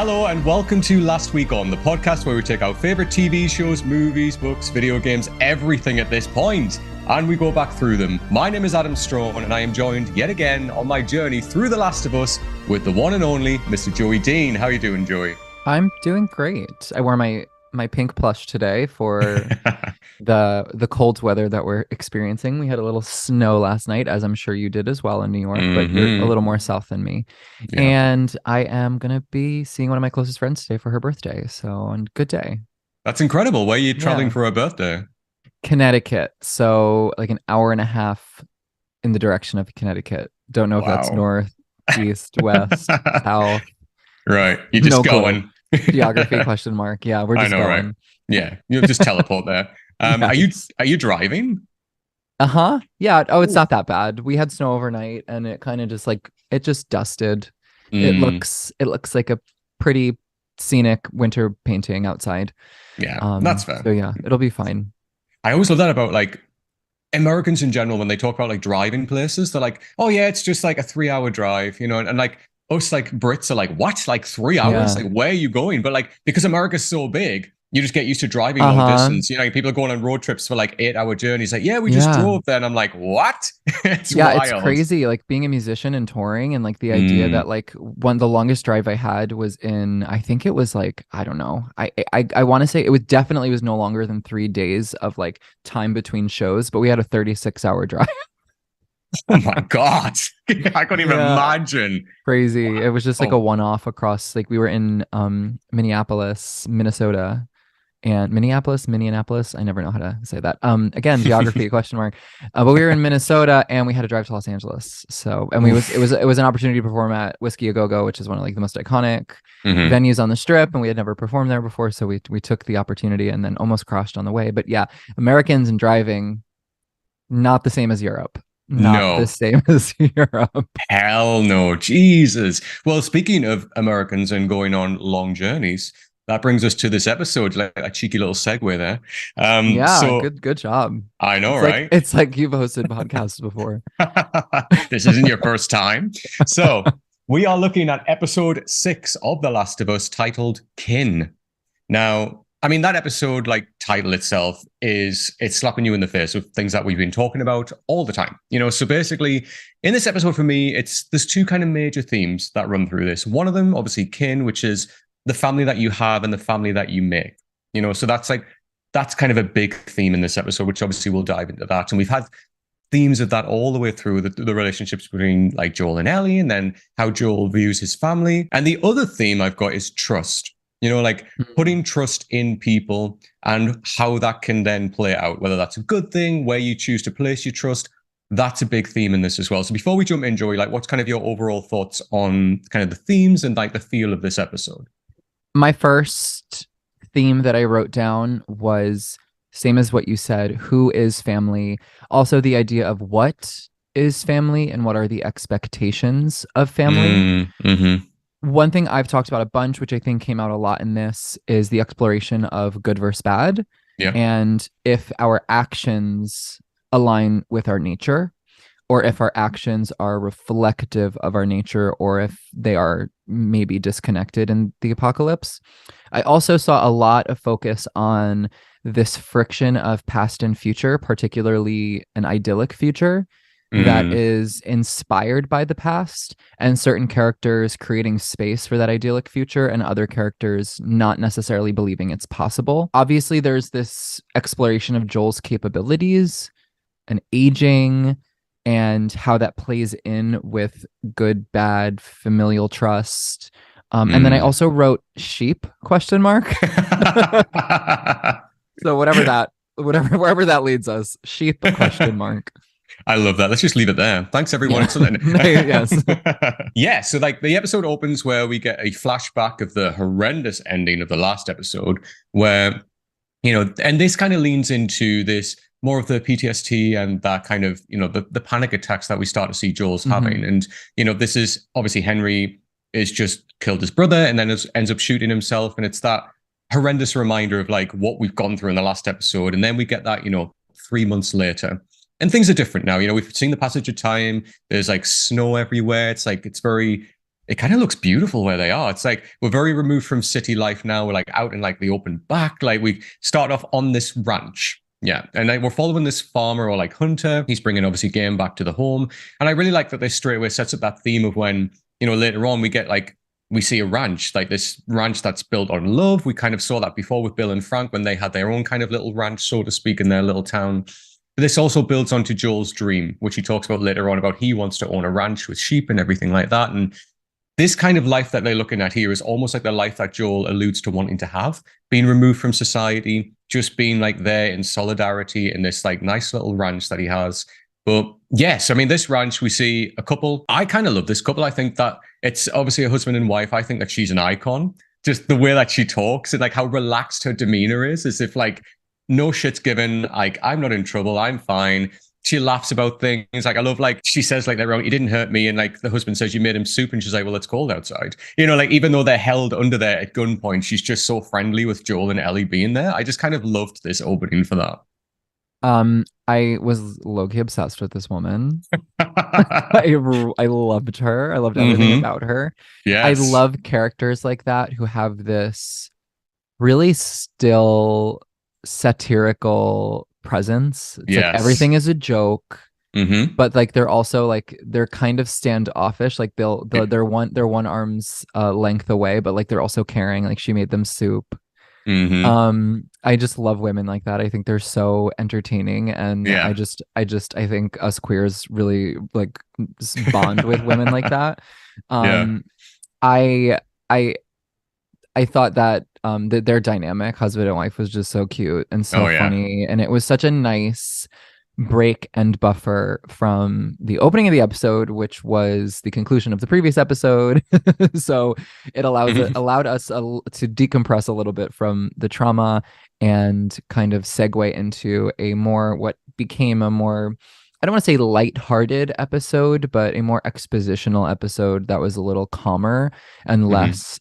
Hello and welcome to Last Week On, the podcast where we take our favorite TV shows, movies, books, video games, everything at this point, and we go back through them. My name is Adam Strawn, and I am joined yet again on my journey through The Last of Us with the one and only Mr. Joey Dean. How are you doing, Joey? I'm doing great. I wore my pink plush today for the cold weather that we're experiencing. We had a little snow last night, as I'm sure you did as well in New York, but you're a little more south than me. Yeah. And I am gonna be seeing one of my closest friends today for her birthday. So, and good day. That's incredible. Where are you traveling Yeah. for her birthday? Connecticut. So like an hour and a half in the direction of Connecticut. Don't know if that's Wow. north, east, west, south. Right. You're just No clue. going. Geography question mark. Yeah, we're I just know, going. right? Yeah. You'll just teleport there. Are you driving? Uh-huh. Yeah. Oh, it's Ooh. not that bad. We had snow overnight and it kind of just like it just dusted. It Mm, looks like a pretty scenic winter painting outside. yeah, that's fair. So yeah, it'll be fine. I always love that about like Americans in general when they talk about like driving places. They're like, oh yeah, it's just like a 3 hour drive, and like us like Brits are like, what? Like 3 hours? Yeah. Like where are you going? But like because America's so big, you just get used to driving long Uh-huh. distance. People are going on road trips for like 8 hour journeys. Like, yeah, we just Yeah. drove there. And I'm like, what? It's Yeah, it's wild. crazy like being a musician and touring and like the idea Mm, that like the longest drive I had was in I think it was like I don't know. I want to say it was definitely was no longer than 3 days of like time between shows, but we had a 36-hour drive. oh my God. I couldn't even Yeah. imagine. Crazy. It was just like a Oh, one-off across like we were in Minneapolis, Minnesota, and Minneapolis. I never know how to say that. Again, geography question mark. But we were in Minnesota and we had to drive to Los Angeles. So and we was oof. it was an opportunity to perform at Whiskey A Go Go, which is one of like the most iconic Mhm. venues on the strip, and we had never performed there before, so we took the opportunity and then almost crashed on the way. But yeah, Americans and driving not the same as Europe. Not the No. same as Europe. Hell no, Jesus. Well, speaking of Americans and going on long journeys, that brings us to this episode, like a cheeky little segue there. Yeah, So good job. I know, It's like right? it's like you've hosted podcasts before. This isn't your first time. So we are looking at episode 6 of The Last of Us titled Kin. Now, I mean, that episode, like title itself, it's slapping you in the face with things that we've been talking about all the time. So basically, in this episode for me, there's two kind of major themes that run through this. One of them, obviously, kin, which is the family that you have and the family that you make. So that's kind of a big theme in this episode, which obviously we'll dive into that. And we've had themes of that all the way through the relationships between like Joel and Ellie, and then how Joel views his family. And the other theme I've got is trust. Like putting trust in people and how that can then play out, whether that's a good thing, where you choose to place your trust. That's a big theme in this as well. So before we jump in, Joey, like what's kind of your overall thoughts on kind of the themes and like the feel of this episode? My first theme that I wrote down was same as what you said, who is family? Also the idea of what is family and what are the expectations of family. Mm-hmm. One thing I've talked about a bunch, which I think came out a lot in this, is the exploration of good versus bad. Yeah. And if our actions align with our nature, or if our actions are reflective of our nature, or if they are maybe disconnected in the apocalypse. I also saw a lot of focus on this friction of past and future, particularly an idyllic future that is inspired by the past, and certain characters creating space for that idyllic future and other characters not necessarily believing it's possible. Obviously, there's this exploration of Joel's capabilities and aging and how that plays in with good, bad, familial trust. And then I also wrote sheep question mark. So wherever that leads us, sheep question mark. I love that. Let's just leave it there. Thanks, everyone. Yeah. Yes. Yeah. So, like, the episode opens where we get a flashback of the horrendous ending of the last episode, where, and this kind of leans into this more of the PTSD and that kind of, the panic attacks that we start to see Joel's having. And, this is obviously Henry is just killed his brother and then ends up shooting himself. And it's that horrendous reminder of like what we've gone through in the last episode. And then we get that, 3 months later. And things are different now. We've seen the passage of time. There's like snow everywhere. It's like, it's very it kind of looks beautiful where they are. It's like we're very removed from city life now. We're like out in like the open back. Like we start off on this ranch. Yeah. And like, we're following this farmer or like hunter. He's bringing obviously game back to the home. And I really like that they straight away sets up that theme of when, later on we get like, we see a ranch, like this ranch that's built on love. We kind of saw that before with Bill and Frank when they had their own kind of little ranch, so to speak, in their little town. But this also builds onto Joel's dream, which he talks about later on about he wants to own a ranch with sheep and everything like that. And this kind of life that they're looking at here is almost like the life that Joel alludes to wanting to have, being removed from society, just being like there in solidarity in this like nice little ranch that he has. But yes, I mean, this ranch, we see a couple. I kind of love this couple. I think that it's obviously a husband and wife. I think that she's an icon. Just the way that she talks and like how relaxed her demeanor is, as if like no shit's given. Like, I'm not in trouble. I'm fine. She laughs about things. Like, I love, like, she says, like, they're wrong. He didn't hurt me. And like the husband says, you made him soup. And she's like, well, it's cold outside. Like, even though they're held under there at gunpoint, she's just so friendly with Joel and Ellie being there. I just kind of loved this opening for that. I was low-key obsessed with this woman. I loved her. I loved everything about her. Yes. I love characters like that who have this really still satirical presence. It's like everything is a joke. But like they're also like they're kind of standoffish. Like they're one arm's length away, but like they're also caring. Like she made them soup. I just love women like that. I think they're so entertaining, and I think us queers really like bond with women like that. I thought that their dynamic, husband and wife, was just so cute and so funny, and it was such a nice break and buffer from the opening of the episode, which was the conclusion of the previous episode. So it allowed us to decompress a little bit from the trauma and kind of segue into what became a more, I don't want to say lighthearted episode, but a more expositional episode that was a little calmer and less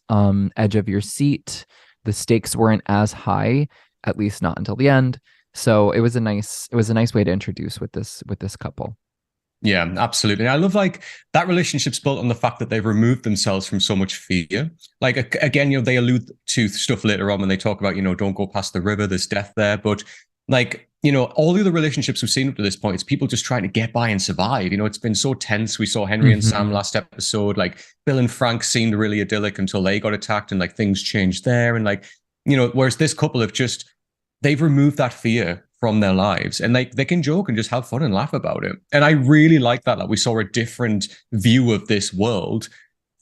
edge of your seat. The stakes weren't as high, at least not until the end. So it was a nice way to introduce with this couple. Yeah, absolutely. I love like that relationship's built on the fact that they've removed themselves from so much fear. Like again, they allude to stuff later on when they talk about, don't go past the river, there's death there. But like, all the other relationships we've seen up to this point, it's people just trying to get by and survive. It's been so tense. We saw Henry and Sam last episode. Like Bill and Frank seemed really idyllic until they got attacked and like things changed there. And like, whereas this couple have they've removed that fear from their lives and like they can joke and just have fun and laugh about it. And I really like that we saw a different view of this world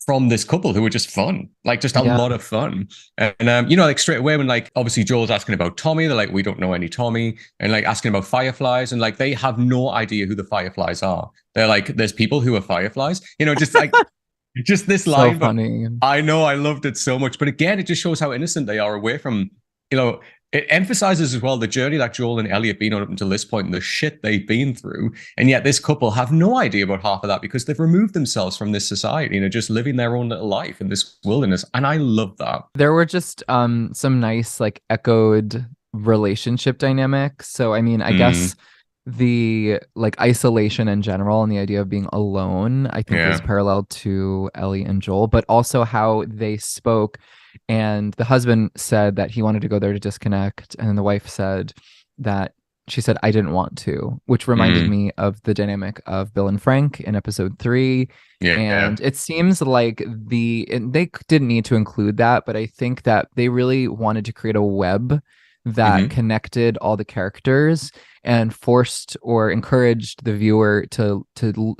from this couple who were just fun, like just a lot of fun. And, like straight away when like, obviously Joel's asking about Tommy, they're like, we don't know any Tommy, and like asking about fireflies, and like, they have no idea who the fireflies are. They're like, there's people who are fireflies, just like, just this line. So funny. I know, I loved it so much. But again, it just shows how innocent they are away from, it emphasizes as well the journey that Joel and Ellie have been on up until this point and the shit they've been through. And yet this couple have no idea about half of that because they've removed themselves from this society and are just living their own little life in this wilderness. And I love that. There were just some nice like echoed relationship dynamics. So, I mean, I guess the like isolation in general and the idea of being alone, I think was parallel to Ellie and Joel, but also how they spoke. And the husband said that he wanted to go there to disconnect. And then the wife said that she said, I didn't want to, which reminded me of the dynamic of Bill and Frank in episode 3. And it seems like they didn't need to include that, but I think that they really wanted to create a web that connected all the characters and forced or encouraged the viewer to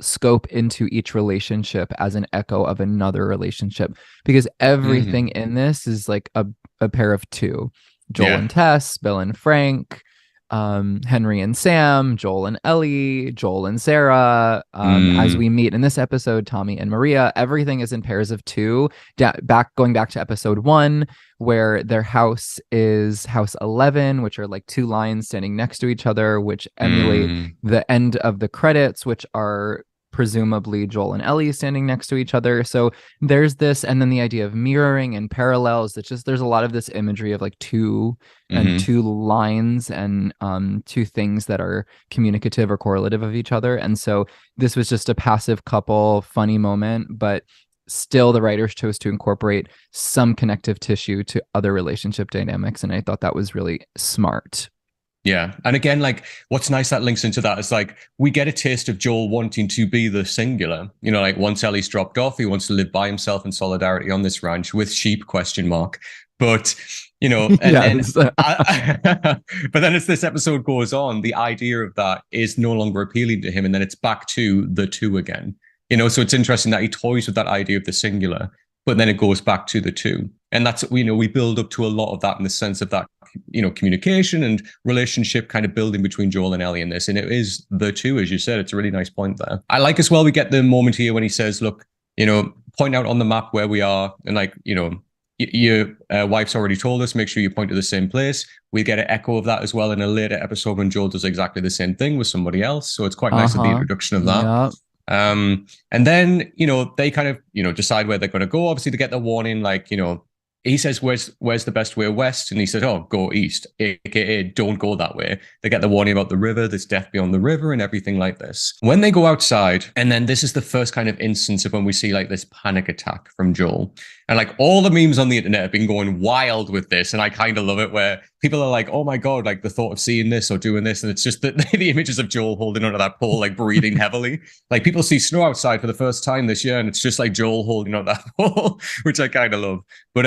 scope into each relationship as an echo of another relationship, because everything in this is like a pair of two: Joel and Tess, Bill and Frank, Henry and Sam, Joel and Ellie, Joel and Sarah. As we meet in this episode, Tommy and Maria. Everything is in pairs of two. Going back to episode 1, where their house is house 11, which are like two lines standing next to each other, which emulate the end of the credits, which are presumably Joel and Ellie standing next to each other. So there's this, and then the idea of mirroring and parallels. It's just, there's a lot of this imagery of like two and two lines and two things that are communicative or correlative of each other. And so this was just a passive couple funny moment, but still the writers chose to incorporate some connective tissue to other relationship dynamics. And I thought that was really smart. Yeah. And again, like what's nice that links into that is like we get a taste of Joel wanting to be the singular. You know, like once Ellie's dropped off, he wants to live by himself in solidarity on this ranch with sheep, question mark. But, you know, and Yes. then but then as this episode goes on, the idea of that is no longer appealing to him. And then it's back to the two again. You know, so it's interesting that he toys with that idea of the singular, but then it goes back to the two. And that's, you know, we build up to a lot of that in the sense of that, you know, communication and relationship kind of building between Joel and Ellie in this. And it is the two, as you said. It's a really nice point there. I like as well, we get the moment here when he says, look, you know, point out on the map where we are. And like, you know, your wife's already told us, make sure you point to the same place. We get an echo of that as well in a later episode when Joel does exactly the same thing with somebody else. So it's quite nice at the introduction of that. Yeah. And then, you know, they kind of, you know, decide where they're going to go. Obviously, they get the warning, like, you know, he says, where's the best way west? And he said, oh, go east, aka don't go that way. They get the warning about the river, there's death beyond the river and everything like this. When they go outside, and then this is the first kind of instance of when we see like this panic attack from Joel. And like all the memes on the internet have been going wild with this. And I kind of love it where people are like, oh my God, like the thought of seeing this or doing this. And it's just the images of Joel holding onto that pole, like breathing heavily. Like people see snow outside for the first time this year. And it's just like Joel holding on that pole, which I kind of love. But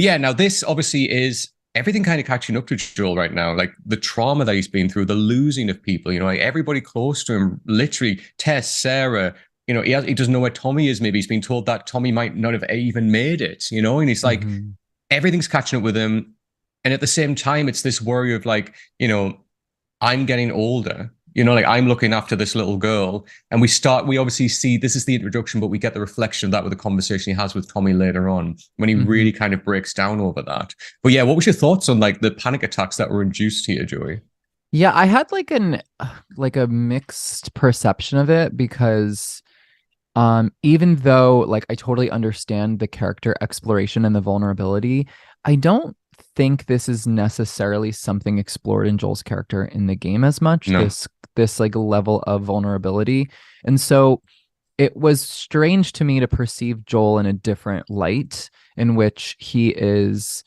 yeah, now this obviously is everything kind of catching up to Joel right now. Like the trauma that he's been through, the losing of people, you know, like everybody close to him, literally Tess, Sarah, you know, he doesn't know where Tommy is. Maybe he's been told that Tommy might not have even made it, you know, and he's like, everything's catching up with him. And at the same time, it's this worry of like, you know, I'm getting older, you know, like I'm looking after this little girl. And we obviously see, this is the introduction, but we get the reflection of that with the conversation he has with Tommy later on when he really kind of breaks down over that. But yeah, what was your thoughts on like the panic attacks that were induced here, Joey? Yeah, I had like a mixed perception of it because even though like I totally understand the character exploration and the vulnerability, I don't think this is necessarily something explored in Joel's character in the game as much. No. This like level of vulnerability. And so it was strange to me to perceive Joel in a different light in which he is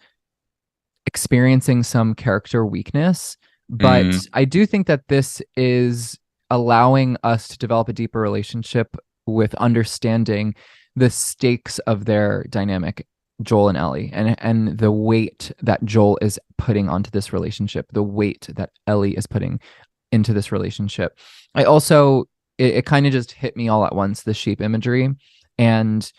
experiencing some character weakness. But I do think that this is allowing us to develop a deeper relationship with understanding the stakes of their dynamic, Joel and Ellie, and the weight that Joel is putting onto this relationship, the weight that Ellie is putting into this relationship. I also, it kind of just hit me all at once, the sheep imagery. And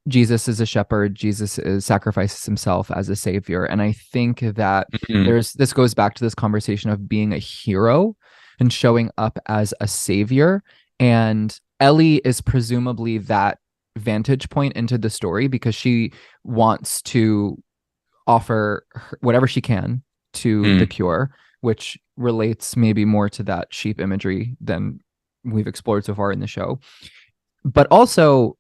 Jesus is a shepherd. Jesus sacrifices himself as a savior. And I think that this goes back to this conversation of being a hero and showing up as a savior. And Ellie is presumably that vantage point into the story because she wants to offer whatever she can to the cure, which relates maybe more to that sheep imagery than we've explored so far in the show. But also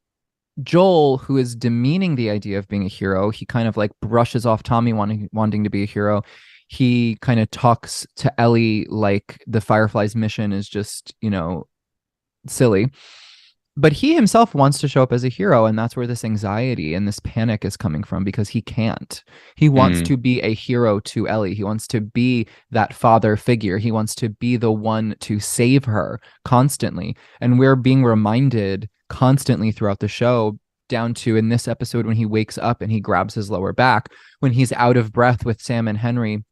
Joel, who is demeaning the idea of being a hero, he kind of like brushes off Tommy wanting to be a hero. He kind of talks to Ellie like the Firefly's mission is just, you know, silly. But he himself wants to show up as a hero, and that's where this anxiety and this panic is coming from because he can't. He wants to be a hero to Ellie. He wants to be that father figure. He wants to be the one to save her constantly. And we're being reminded constantly throughout the show, down to in this episode when he wakes up and he grabs his lower back, when he's out of breath with Sam and Henry,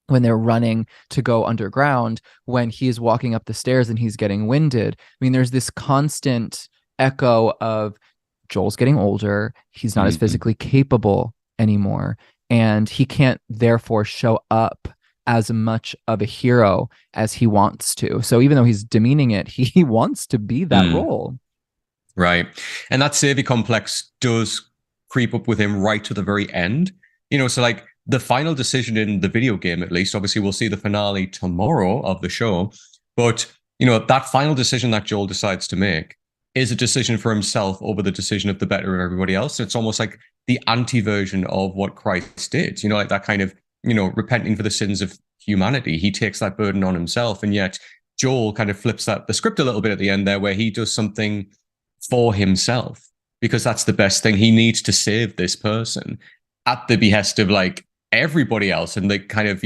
when they're running to go underground, when he's walking up the stairs and he's getting winded. I mean, there's this constant echo of Joel's getting older. He's not as physically capable anymore. And he can't therefore show up as much of a hero as he wants to. So even though he's demeaning it, he wants to be that role. Right. And that savior complex does creep up with him right to the very end. You know, so like, the final decision in the video game, at least, obviously we'll see the finale tomorrow of the show, but you know, that final decision that Joel decides to make is a decision for himself over the decision of the better of everybody else. It's almost like the anti-version of what Christ did, you know, like that kind of, you know, repenting for the sins of humanity. He takes that burden on himself, and yet Joel kind of flips the script a little bit at the end there, where he does something for himself. because that's the best thing. He needs to save this person at the behest of like everybody else, and the kind of,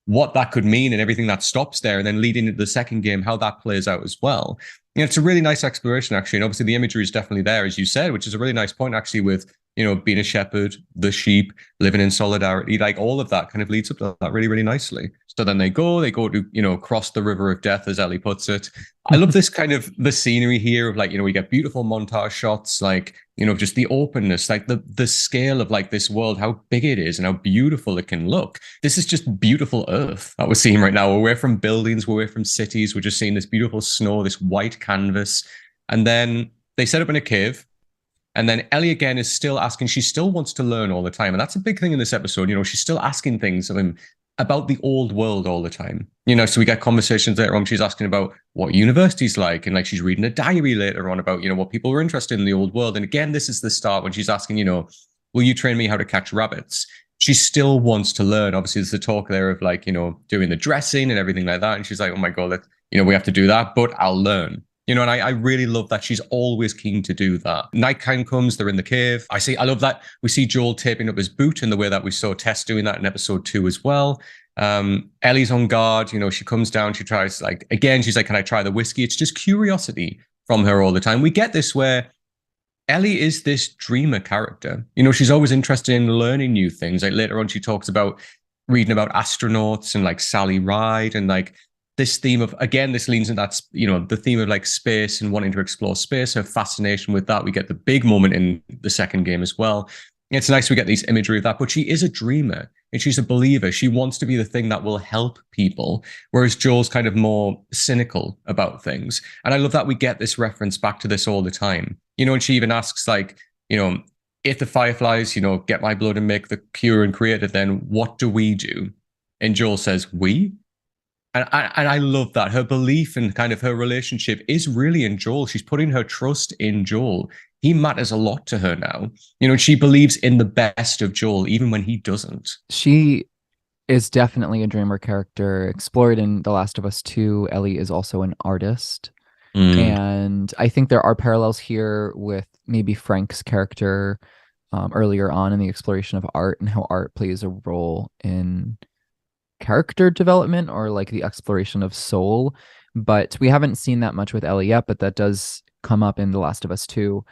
what that could mean and everything that stops there, and then leading into the second game, how that plays out as well. It's a really nice exploration, actually. And obviously the imagery is definitely there, as you said, which is a really nice point, actually, with, being a shepherd, the sheep, living in solidarity, like all of that kind of leads up to that really, really nicely. So then they go to, cross the river of death, as Ellie puts it. I love this kind of the scenery here of like, we get beautiful montage shots, like, just the openness, like the scale of like this world, how big it is and how beautiful it can look. This is just beautiful earth that we're seeing right now. We're away from buildings, we're away from cities. We're just seeing this beautiful snow, this white canvas. And then they set up in a cave. And then Ellie again is still asking, she still wants to learn all the time. And that's a big thing in this episode. She's still asking things of him about the old world all the time. So we get conversations later on. She's asking about what university's like. And like she's reading a diary later on about, what people were interested in the old world. And again, this is the start when she's asking, will you train me how to catch rabbits? She still wants to learn. Obviously, there's the talk there of like, doing the dressing and everything like that. And she's like, oh my God, we have to do that, but I'll learn. And I really love that she's always keen to do that. Nighttime comes, they're in the cave. I love that we see Joel taping up his boot in the way that we saw Tess doing that in episode 2 as well. Ellie's on guard, she comes down, she tries she's like, can I try the whiskey? It's just curiosity from her all the time. We get this where Ellie is this dreamer character. She's always interested in learning new things. Like later on, she talks about reading about astronauts and like Sally Ride and like, this theme of, again, this leans into that, the theme of like space and wanting to explore space, her fascination with that. We get the big moment in the second game as well. It's nice we get these imagery of that, but she is a dreamer and she's a believer. She wants to be the thing that will help people, whereas Joel's kind of more cynical about things. And I love that we get this reference back to this all the time. And she even asks like, if the Fireflies, get my blood and make the cure and create it, then what do we do? And Joel says, we? And I love that. Her belief and kind of her relationship is really in Joel. She's putting her trust in Joel. He matters a lot to her now. She believes in the best of Joel, even when he doesn't. She is definitely a dreamer character. Explored in The Last of Us 2, Ellie is also an artist. And I think there are parallels here with maybe Frank's character earlier on in the exploration of art and how art plays a role in character development or like the exploration of soul. But we haven't seen that much with Ellie yet, but that does come up in The Last of Us 2.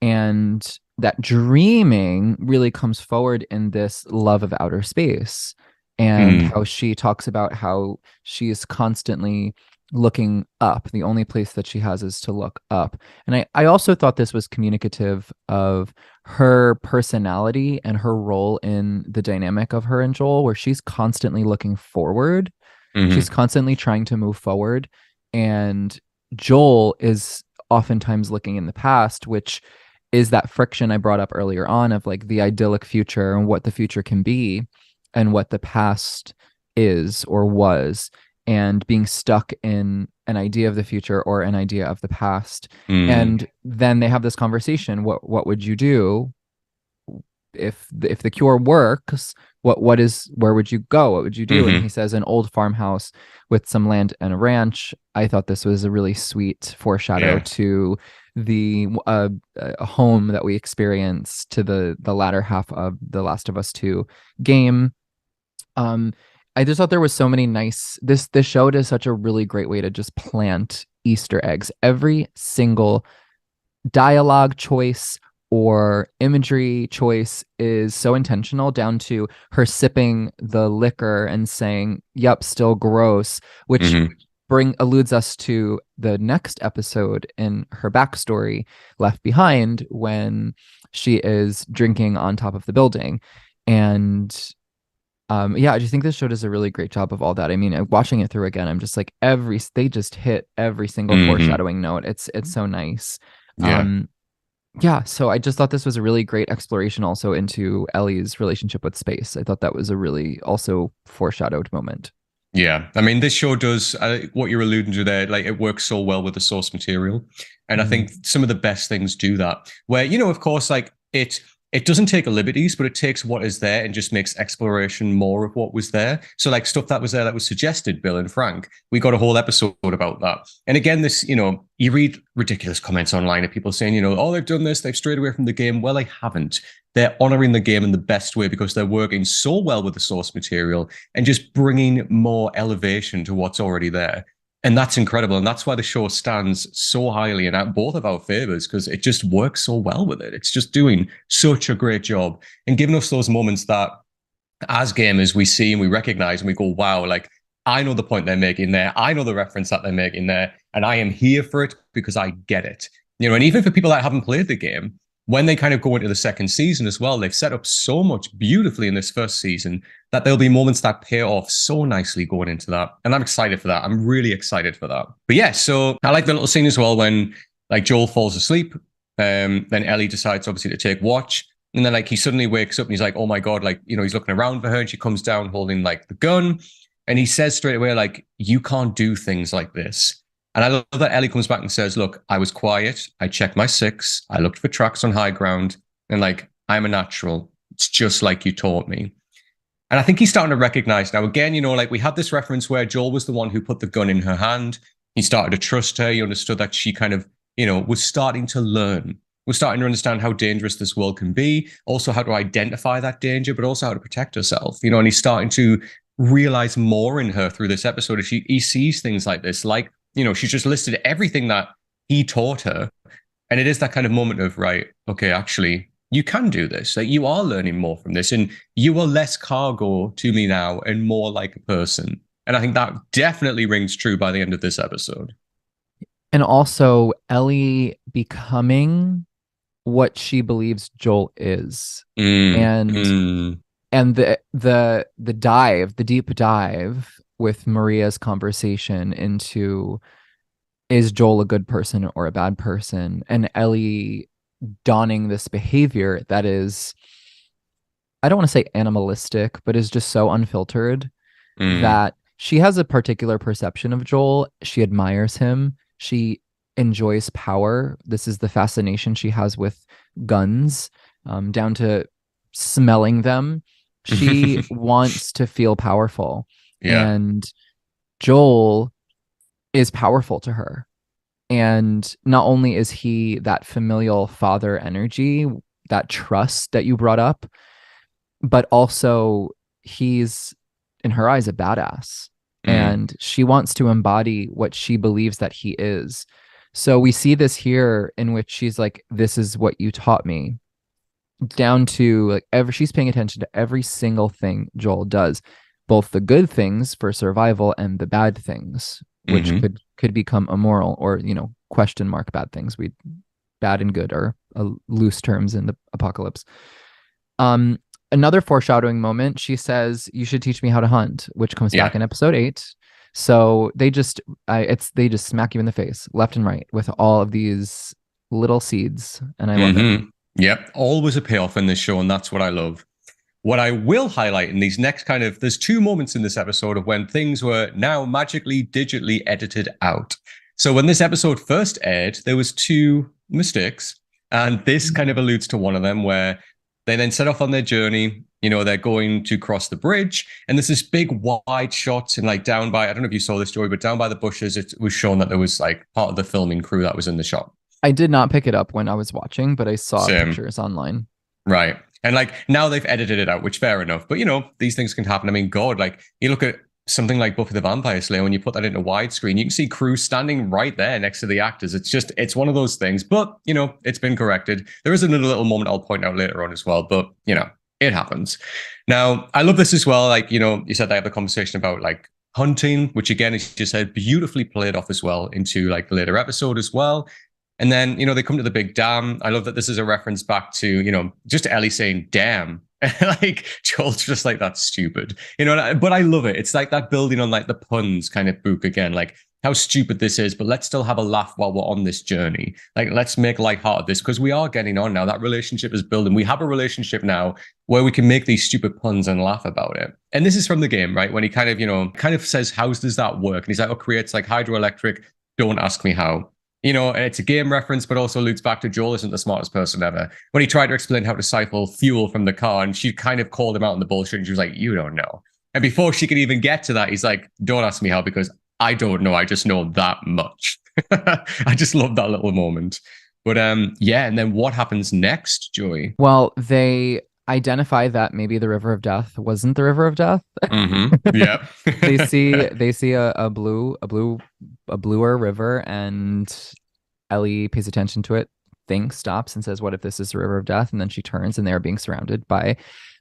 And that dreaming really comes forward in this love of outer space and how she talks about how she is constantly looking up. The only place that she has is to look up. And I also thought this was communicative of her personality and her role in the dynamic of her and Joel, where she's constantly looking forward. She's constantly trying to move forward. And Joel is oftentimes looking in the past, which is that friction I brought up earlier on of like the idyllic future and what the future can be and what the past is or was, and being stuck in an idea of the future or an idea of the past. And then they have this conversation. What would you do if the cure works? Where would you go? What would you do? And he says, an old farmhouse with some land and a ranch. I thought this was a really sweet foreshadow to the home that we experienced to the latter half of the Last of Us 2 game. I just thought there was so many nice, this show does such a really great way to just plant Easter eggs. Every single dialogue choice or imagery choice is so intentional, down to her sipping the liquor and saying, yep, still gross, which alludes us to the next episode in her backstory, Left Behind, when she is drinking on top of the building. And I just think this show does a really great job of all that. I mean, watching it through again, I'm just like they just hit every single foreshadowing note. It's so nice. So I just thought this was a really great exploration also into Ellie's relationship with space. I thought that was a really also foreshadowed moment. Yeah, I mean, this show does what you're alluding to there. Like, it works so well with the source material, and I think some of the best things do that. Where, of course, like it doesn't take liberties, but it takes what is there and just makes exploration more of what was there. So like stuff that was there that was suggested, Bill and Frank, we got a whole episode about that. And again, this, you read ridiculous comments online of people saying, oh, they've done this, they've strayed away from the game. Well, they haven't. They're honoring the game in the best way because they're working so well with the source material and just bringing more elevation to what's already there. And that's incredible. And that's why the show stands so highly in both of our favors, because it just works so well with it. It's just doing such a great job and giving us those moments that as gamers we see and we recognize and we go, wow, like I know the point they're making there. I know the reference that they're making there. And I am here for it because I get it. And even for people that haven't played the game, when they kind of go into the second season as well, they've set up so much beautifully in this first season that there'll be moments that pay off so nicely going into that. And I'm excited for that. I'm really excited for that. But yeah, so I like the little scene as well when like Joel falls asleep. Then Ellie decides obviously to take watch. And then like he suddenly wakes up and he's like, oh my God, like, he's looking around for her and she comes down holding like the gun. And he says straight away, like, you can't do things like this. And I love that Ellie comes back and says, look, I was quiet. I checked my 6. I looked for tracks on high ground. And like, I'm a natural. It's just like you taught me. And I think he's starting to recognize now, again, like we had this reference where Joel was the one who put the gun in her hand. He started to trust her. He understood that she kind of, was starting to learn. Was starting to understand how dangerous this world can be. Also how to identify that danger, but also how to protect herself. And he's starting to realize more in her through this episode. He sees things like this, like, she's just listed everything that he taught her. And it is that kind of moment of, right, okay, actually, you can do this. Like, you are learning more from this. And you are less cargo to me now and more like a person. And I think that definitely rings true by the end of this episode. And also Ellie becoming what she believes Joel is. And the deep dive with Maria's conversation into, is Joel a good person or a bad person? And Ellie donning this behavior that is, I don't want to say animalistic, but is just so unfiltered that she has a particular perception of Joel. She admires him. She enjoys power. This is the fascination she has with guns, down to smelling them. She wants to feel powerful. Yeah. And Joel is powerful to her. And not only is he that familial father energy, that trust that you brought up, but also he's, in her eyes, a badass. And she wants to embody what she believes that he is. So we see this here in which she's like, this is what you taught me, down to like she's paying attention to every single thing Joel does, both the good things for survival and the bad things, which could become immoral or, question mark bad things. Bad and good are loose terms in the apocalypse. Another foreshadowing moment, she says, you should teach me how to hunt, which comes back in episode 8. So they just smack you in the face left and right with all of these little seeds. And I love it. Yep. Always a payoff in this show. And that's what I love. What I will highlight in these next there's 2 moments in this episode of when things were now magically digitally edited out. So when this episode first aired, there was 2 mistakes. And this kind of alludes to one of them, where they then set off on their journey. They're going to cross the bridge, and there's this big wide shot, and like down by, I don't know if you saw this, Joey, but down by the bushes, it was shown that there was like part of the filming crew that was in the shot. I did not pick it up when I was watching, but I saw pictures online. Right. And like now they've edited it out, which fair enough. But these things can happen. I mean, God, like you look at something like Buffy the Vampire Slayer, when you put that into widescreen, you can see crew standing right there next to the actors. It's one of those things, but it's been corrected. There is another little moment I'll point out later on as well, but it happens. Now, I love this as well. Like, you said they have the conversation about like hunting, which again, as you said, beautifully played off as well into like the later episode as well. And then, they come to the big dam. I love that this is a reference back to, just Ellie saying, damn. Like Joel's just like, that's stupid, but I love it. It's like that building on like the puns kind of book again, like how stupid this is, but let's still have a laugh while we're on this journey. Like, let's make lighthearted this because we are getting on now. That relationship is building. We have a relationship now where we can make these stupid puns and laugh about it. And this is from the game, right? When he kind of says, how does that work? And he's like, creates like hydroelectric. Don't ask me how. You know, and it's a game reference, but also alludes back to Joel isn't the smartest person ever. When he tried to explain how to siphon fuel from the car, and she kind of called him out on the bullshit, and she was like, "You don't know." And before she could even get to that, he's like, "Don't ask me how, because I don't know. I just know that much." I just love that little moment. But yeah, and then what happens next, Joey? Well, they identify that maybe the River of Death wasn't the River of Death. Yeah. They see a bluer river, and Ellie pays attention to it, thinks, stops, and says, "What if this is the River of Death?" And then she turns, and they are being surrounded by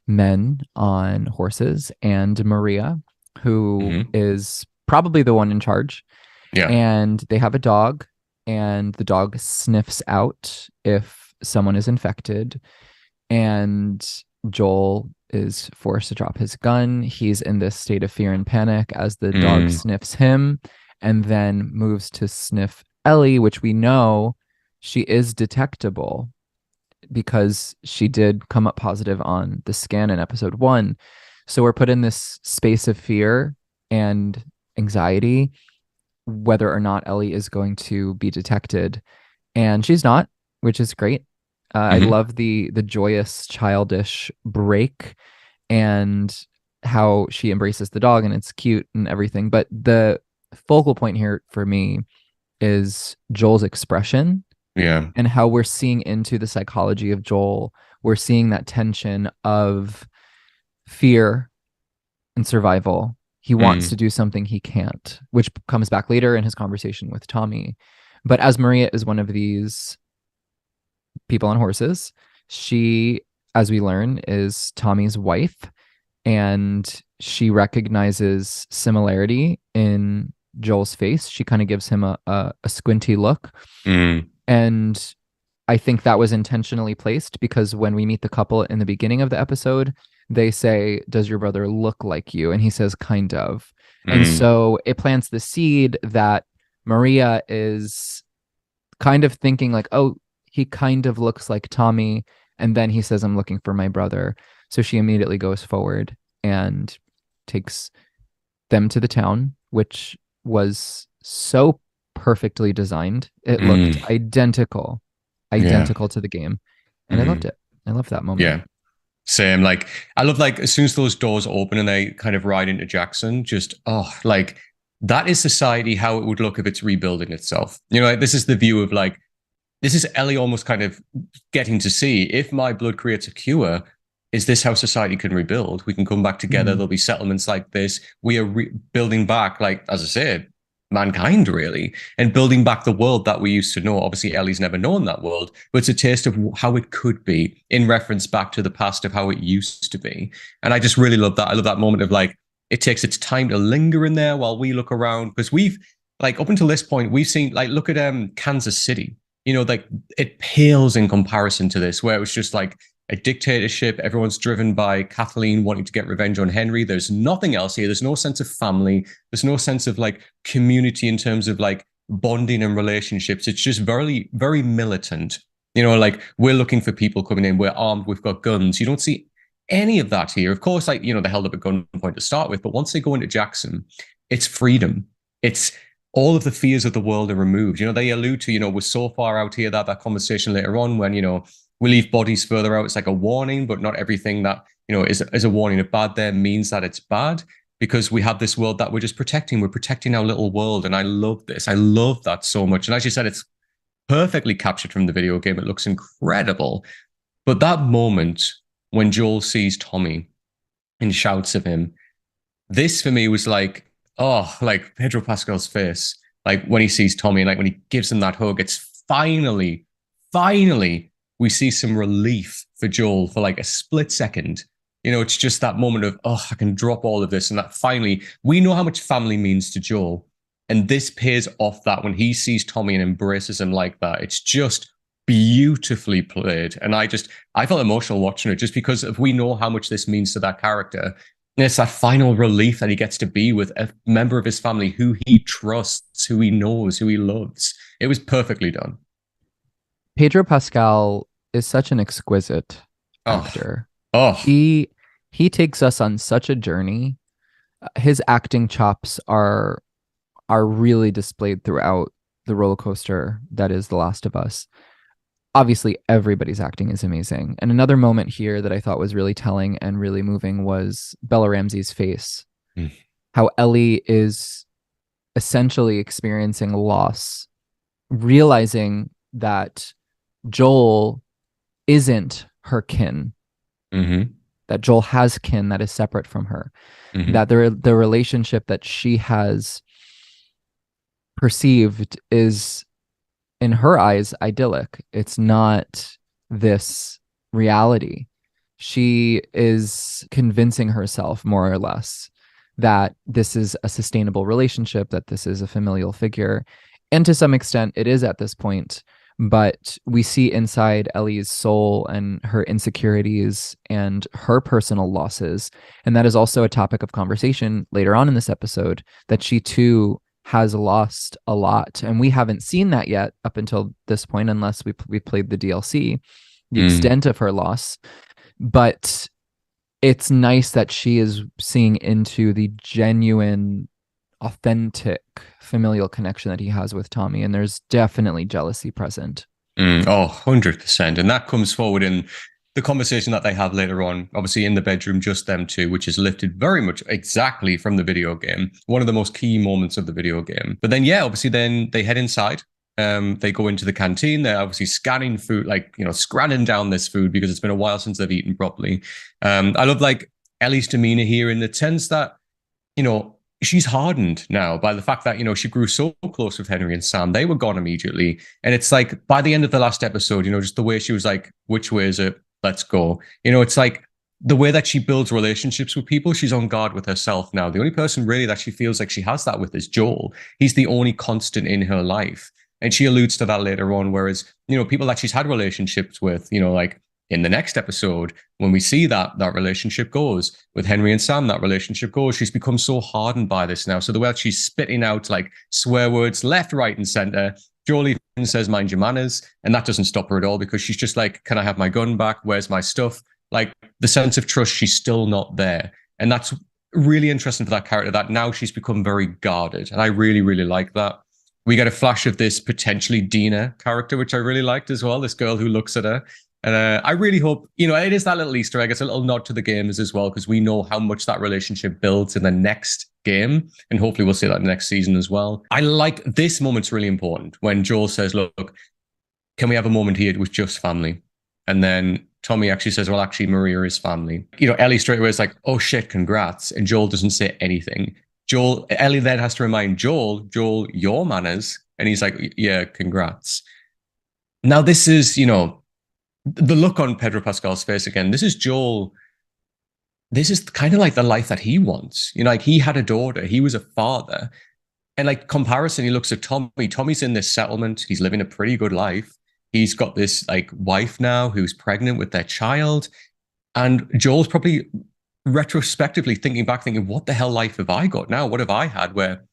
men on horses and Maria, who Mhm. is probably the one in charge. Yeah. And they have a dog, and the dog sniffs out if someone is infected. And Joel is forced to drop his gun. He's in this state of fear and panic as the dog Mm. sniffs him, and then moves to sniff Ellie, which we know she is detectable because she did come up positive on the scan in episode 1. So we're put in this space of fear and anxiety whether or not Ellie is going to be detected, and she's not, which is great. I Mhm. love the joyous, childish break and how she embraces the dog, and it's cute and everything. But the focal point here for me is Joel's expression Yeah. and how we're seeing into the psychology of Joel. We're seeing that tension of fear and survival. He wants Mm. to do something he can't, which comes back later in his conversation with Tommy. But as Maria is one of these people on horses, she, as we learn, is Tommy's wife, and she recognizes similarity in Joel's face. She kind of gives him a squinty look. Mm. And I think that was intentionally placed because when we meet the couple in the beginning of the episode, they say, "Does your brother look like you?" And he says, "Kind of." And Mm. so it plants the seed that Maria is kind of thinking, like, "Oh, he kind of looks like Tommy." And then he says, "I'm looking for my brother." So she immediately goes forward and takes them to the town, which was so perfectly designed. It looked Mm. Yeah. identical to the game. And I loved Mm. it. I loved that moment. Yeah. Same. Like, I love, like, as soon as those doors open and they kind of ride into Jackson, just, oh, like, that is society how it would look if it's rebuilding itself. You know, like, this is the view of, like, this is Ellie almost kind of getting to see, if my blood creates a cure, is this how society can rebuild? We can come back together. Mhm. There'll be settlements like this. We are building back, like, as I said, mankind, really, and building back the world that we used to know. Obviously, Ellie's never known that world, but it's a taste of how it could be in reference back to the past of how it used to be. And I just really love that. I love that moment of, like, it takes its time to linger in there while we look around, because we've, like, up until this point, we've seen, like, look at Kansas City. You know, like, it pales in comparison to this, where it was just like a dictatorship. Everyone's driven by Kathleen wanting to get revenge on Henry. There's nothing else here. There's no sense of family. There's no sense of, like, community in terms of, like, bonding and relationships. It's just very, very militant. You know, like, we're looking for people coming in. We're armed. We've got guns. You don't see any of that here. Of course, like, you know, they held up a gunpoint to start with, but once they go into Jackson, it's freedom. It's all of the fears of the world are removed. You know, they allude to, you know, we're so far out here, that conversation later on when, you know, we leave bodies further out. It's like a warning, but not everything that, you know, is a warning of bad there means that it's bad, because we have this world that we're just protecting. We're protecting our little world. And I love this. I love that so much. And as you said, it's perfectly captured from the video game. It looks incredible. But that moment when Joel sees Tommy and shouts at him, this for me was like, oh, like Pedro Pascal's face, like when he sees Tommy and, like, when he gives him that hug, it's finally, we see some relief for Joel for, like, a split second. You know, it's just that moment of, oh, I can drop all of this. And that finally, we know how much family means to Joel. And this pays off that when he sees Tommy and embraces him like that. It's just beautifully played. And I felt emotional watching it, just because of, we know how much this means to that character. And it's that final relief that he gets to be with a member of his family who he trusts, who he knows, who he loves. It was perfectly done. Pedro Pascal is such an exquisite Oh, actor. oh, He takes us on such a journey. His acting chops are really displayed throughout. the roller coaster that is The Last of Us. Obviously, everybody's acting is amazing. And another moment here that I thought was really telling and really moving was Bella Ramsey's face. Mm. How Ellie is essentially experiencing loss, realizing that Joel isn't her kin, Mm-hmm. that Joel has kin that is separate from her, Mm-hmm. that the relationship that she has perceived is, in her eyes, idyllic. It's not this reality. She is convincing herself, more or less, that this is a sustainable relationship, that this is a familial figure. And to some extent, it is at this point. But we see inside Ellie's soul and her insecurities and her personal losses. And that is also a topic of conversation later on in this episode, that she too has lost a lot. And we haven't seen that yet up until this point, unless we played the DLC, the extent of her loss. But it's nice that she is seeing into the genuine, authentic familial connection that he has with Tommy. And there's definitely jealousy present. Oh, 100%. And that comes forward in the conversation that they have later on, obviously in the bedroom, just them two, which is lifted very much exactly from the video game. One of the most key moments of the video game. But then, yeah, obviously then they head inside. They go into the canteen. They're obviously scanning food, like, scanning down this food because it's been a while since they've eaten properly. I love like Ellie's demeanor here in the sense that, she's hardened now by the fact that, she grew so close with Henry and Sam. They were gone immediately. And it's like by the end of the last episode, just the way she was like, which way is it? Let's go. It's like the way that she builds relationships with people, she's on guard with herself now. The only person really that she feels like she has that with is Joel. He's the only constant in her life. And she alludes to that later on. Whereas, people that she's had relationships with, like in the next episode, when we see that relationship goes with Henry and Sam, that relationship goes, she's become so hardened by this now. So the way that she's spitting out like swear words left, right, and center, Joel even says, mind your manners. And that doesn't stop her at all because she's just like, can I have my gun back? Where's my stuff? Like the sense of trust, she's still not there. And that's really interesting for that character, that now she's become very guarded. And I really, really like that. We get a flash of this potentially Dina character, which I really liked as well, this girl who looks at her. And I really hope, it is that little Easter egg. It's a little nod to the games as well, because we know how much that relationship builds in the next game. And hopefully we'll see that in the next season as well. I like this moment's really important when Joel says, look, can we have a moment here with just family? And then Tommy actually says, well, actually, Maria is family. Ellie straight away is like, oh shit, congrats. And Joel doesn't say anything. Ellie then has to remind Joel, your manners. And he's like, yeah, congrats. Now, this is, the look on Pedro Pascal's face again. This is Joel. This is kind of like the life that he wants. Like he had a daughter, he was a father. And like comparison, he looks at Tommy. Tommy's in this settlement. He's living a pretty good life. He's got this like wife now who's pregnant with their child. And Joel's probably retrospectively thinking, what the hell life have I got now? What have I had where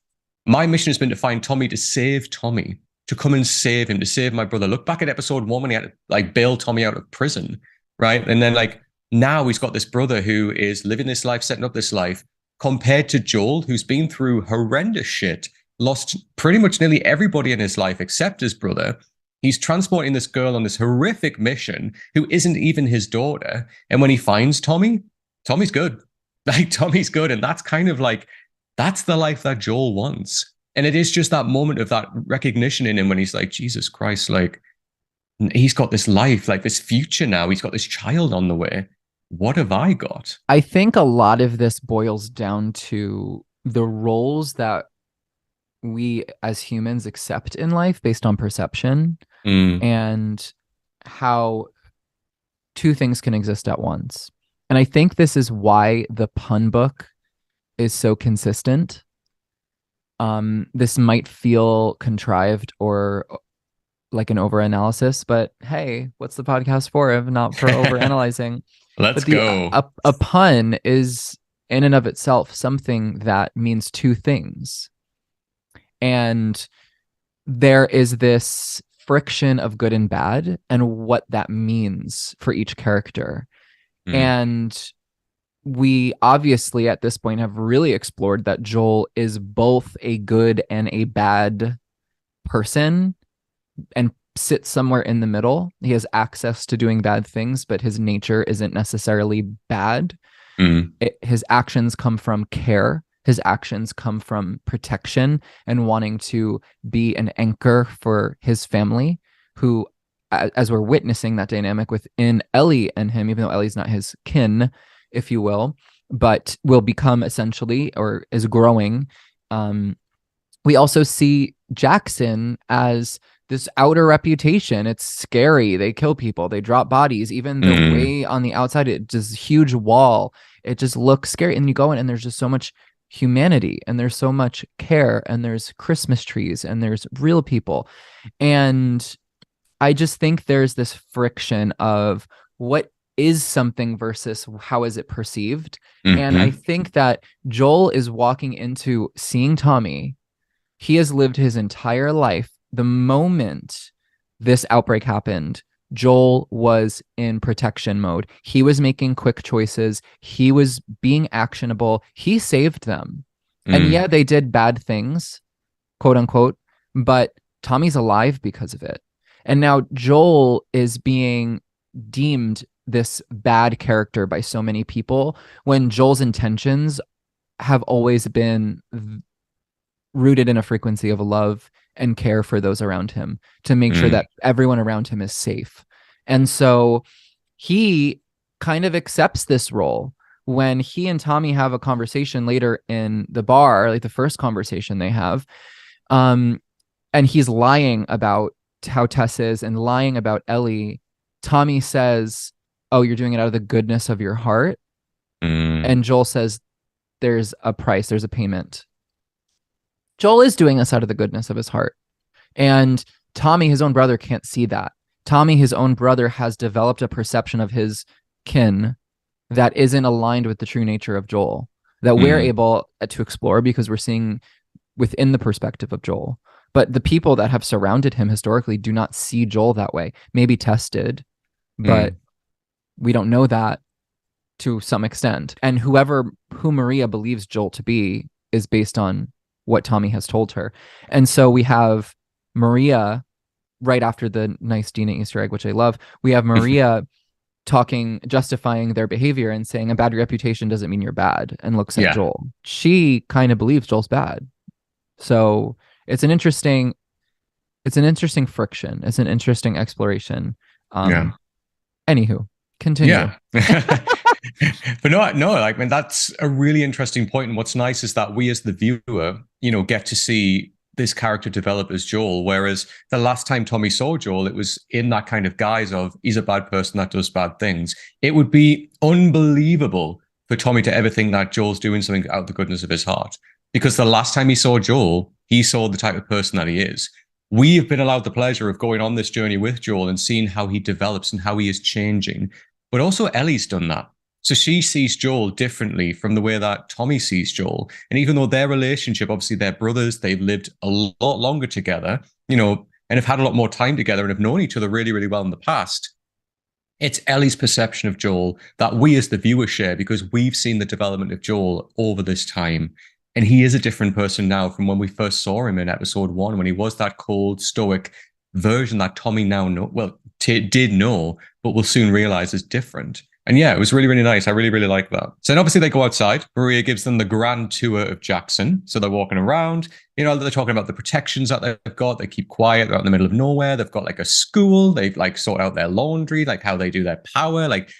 my mission has been to find Tommy, to save Tommy, to come and save him, to save my brother. Look back at episode 1 when he had to like bail Tommy out of prison, right? And then like now he's got this brother who is living this life, setting up this life, compared to Joel, who's been through horrendous shit, lost pretty much nearly everybody in his life except his brother. He's transporting this girl on this horrific mission who isn't even his daughter. And when he finds Tommy, Tommy's good. Like Tommy's good. And that's kind of like, that's the life that Joel wants. And it is just that moment of that recognition in him when he's like, Jesus Christ, like he's got this life, like this future now. He's got this child on the way. What have I got? I think a lot of this boils down to the roles that we as humans accept in life based on perception, and how two things can exist at once. And I think this is why the pun book is so consistent. This might feel contrived or like an overanalysis, but hey, what's the podcast for if not for overanalyzing? Let's go. A pun is in and of itself something that means two things. And there is this friction of good and bad and what that means for each character. And we obviously at this point have really explored that Joel is both a good and a bad person and sits somewhere in the middle. He has access to doing bad things, but his nature isn't necessarily bad. Mm. His actions come from care. His actions come from protection and wanting to be an anchor for his family, who, as we're witnessing that dynamic within Ellie and him, even though Ellie's not his kin, if you will, but will become essentially, or is growing. We also see Jackson as this outer reputation. It's scary. They kill people. They drop bodies. Even the way on the outside, it just huge wall. It just looks scary. And you go in and there's just so much humanity and there's so much care and there's Christmas trees and there's real people. And I just think there's this friction of what is something versus how is it perceived. And I think that Joel is walking into seeing Tommy. He has lived his entire life. The moment this outbreak happened, Joel was in protection mode. He was making quick choices. He was being actionable. He saved them. And yeah, they did bad things, quote unquote, but Tommy's alive because of it. And now Joel is being deemed this bad character by so many people when Joel's intentions have always been rooted in a frequency of love and care for those around him, to make sure that everyone around him is safe. And so he kind of accepts this role when he and Tommy have a conversation later in the bar, like the first conversation they have. And he's lying about how Tess is and lying about Ellie. Tommy says, "Oh, you're doing it out of the goodness of your heart." And Joel says, "There's a price, there's a payment." Joel is doing this out of the goodness of his heart. And Tommy, his own brother, can't see that. Tommy, his own brother, has developed a perception of his kin that isn't aligned with the true nature of Joel, that we're able to explore because we're seeing within the perspective of Joel. But the people that have surrounded him historically do not see Joel that way. Maybe Tess did, but we don't know that to some extent. And who Maria believes Joel to be is based on what Tommy has told her. And so we have Maria, right after the nice Dina Easter egg, which I love, we have Maria justifying their behavior and saying a bad reputation doesn't mean you're bad, and looks at Joel. She kind of believes Joel's bad. So it's an interesting friction. It's an interesting exploration. Anywho, continue. Yeah. But no, like, I mean, that's a really interesting point. And what's nice is that we as the viewer, get to see this character develop as Joel. Whereas the last time Tommy saw Joel, it was in that kind of guise of he's a bad person that does bad things. It would be unbelievable for Tommy to ever think that Joel's doing something out of the goodness of his heart. Because the last time he saw Joel, he saw the type of person that he is. We have been allowed the pleasure of going on this journey with Joel and seeing how he develops and how he is changing. But also Ellie's done that. So she sees Joel differently from the way that Tommy sees Joel. And even though their relationship, obviously they're brothers, they've lived a lot longer together, and have had a lot more time together and have known each other really, really well in the past. It's Ellie's perception of Joel that we as the viewer share because we've seen the development of Joel over this time. And he is a different person now from when we first saw him in episode 1, when he was that cold, stoic version that Tommy now did know, but will soon realize is different. And yeah, it was really, really nice. I really, really like that. So then obviously they go outside. Maria gives them the grand tour of Jackson. So they're walking around, they're talking about the protections that they've got. They keep quiet. They're out in the middle of nowhere. They've got like a school. They've like sort out their laundry, like how they do their power. Like,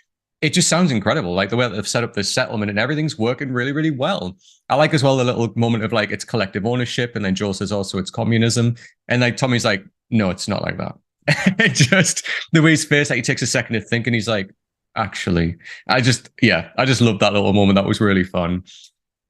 it just sounds incredible. Like the way that they've set up this settlement and everything's working really, really well. I like as well the little moment of like, it's collective ownership. And then Joel says also it's communism. And like Tommy's like, no, it's not like that. Just the way his face, like he takes a second to think and he's like, actually, I just love that little moment. That was really fun.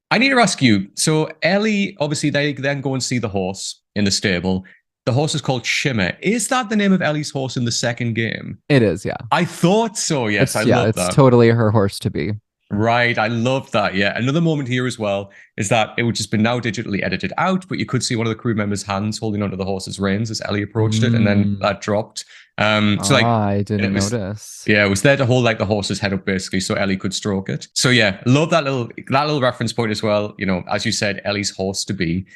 I need to ask you, so Ellie, obviously they then go and see the horse in the stable. The horse is called Shimmer. Is that the name of Ellie's horse in the second game? It is, yeah. I thought so, yes. I love that. It's totally her horse to be. Right, I love that. Yeah, another moment here as well is that it would just been now digitally edited out, but you could see one of the crew members' hands holding onto the horse's reins as Ellie approached it, and then Mm. that dropped. So like, I and didn't it was notice. yeah, it was there to hold like the horse's head up basically, so Ellie could stroke it. So yeah, love that little reference point as well. You know, as you said, Ellie's horse to be.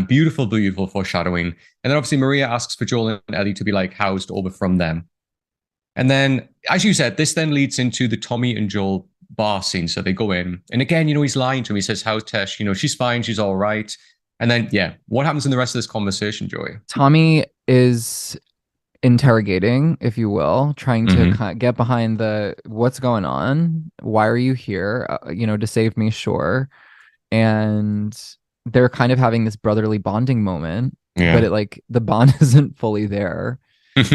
Beautiful, beautiful foreshadowing. And then obviously Maria asks for Joel and Ellie to be like housed over from them. And then, as you said, this then leads into the Tommy and Joel bar scene. So they go in, and again, you know, he's lying to him. He says, "How's Tesh? You know, she's fine. She's all right." And then, yeah, what happens in the rest of this conversation, Joey? Tommy is interrogating, if you will, trying to Mm-hmm. get behind the what's going on. Why are you here? To save me, sure. And they're kind of having this brotherly bonding moment, but Yeah. it like the bond isn't fully there,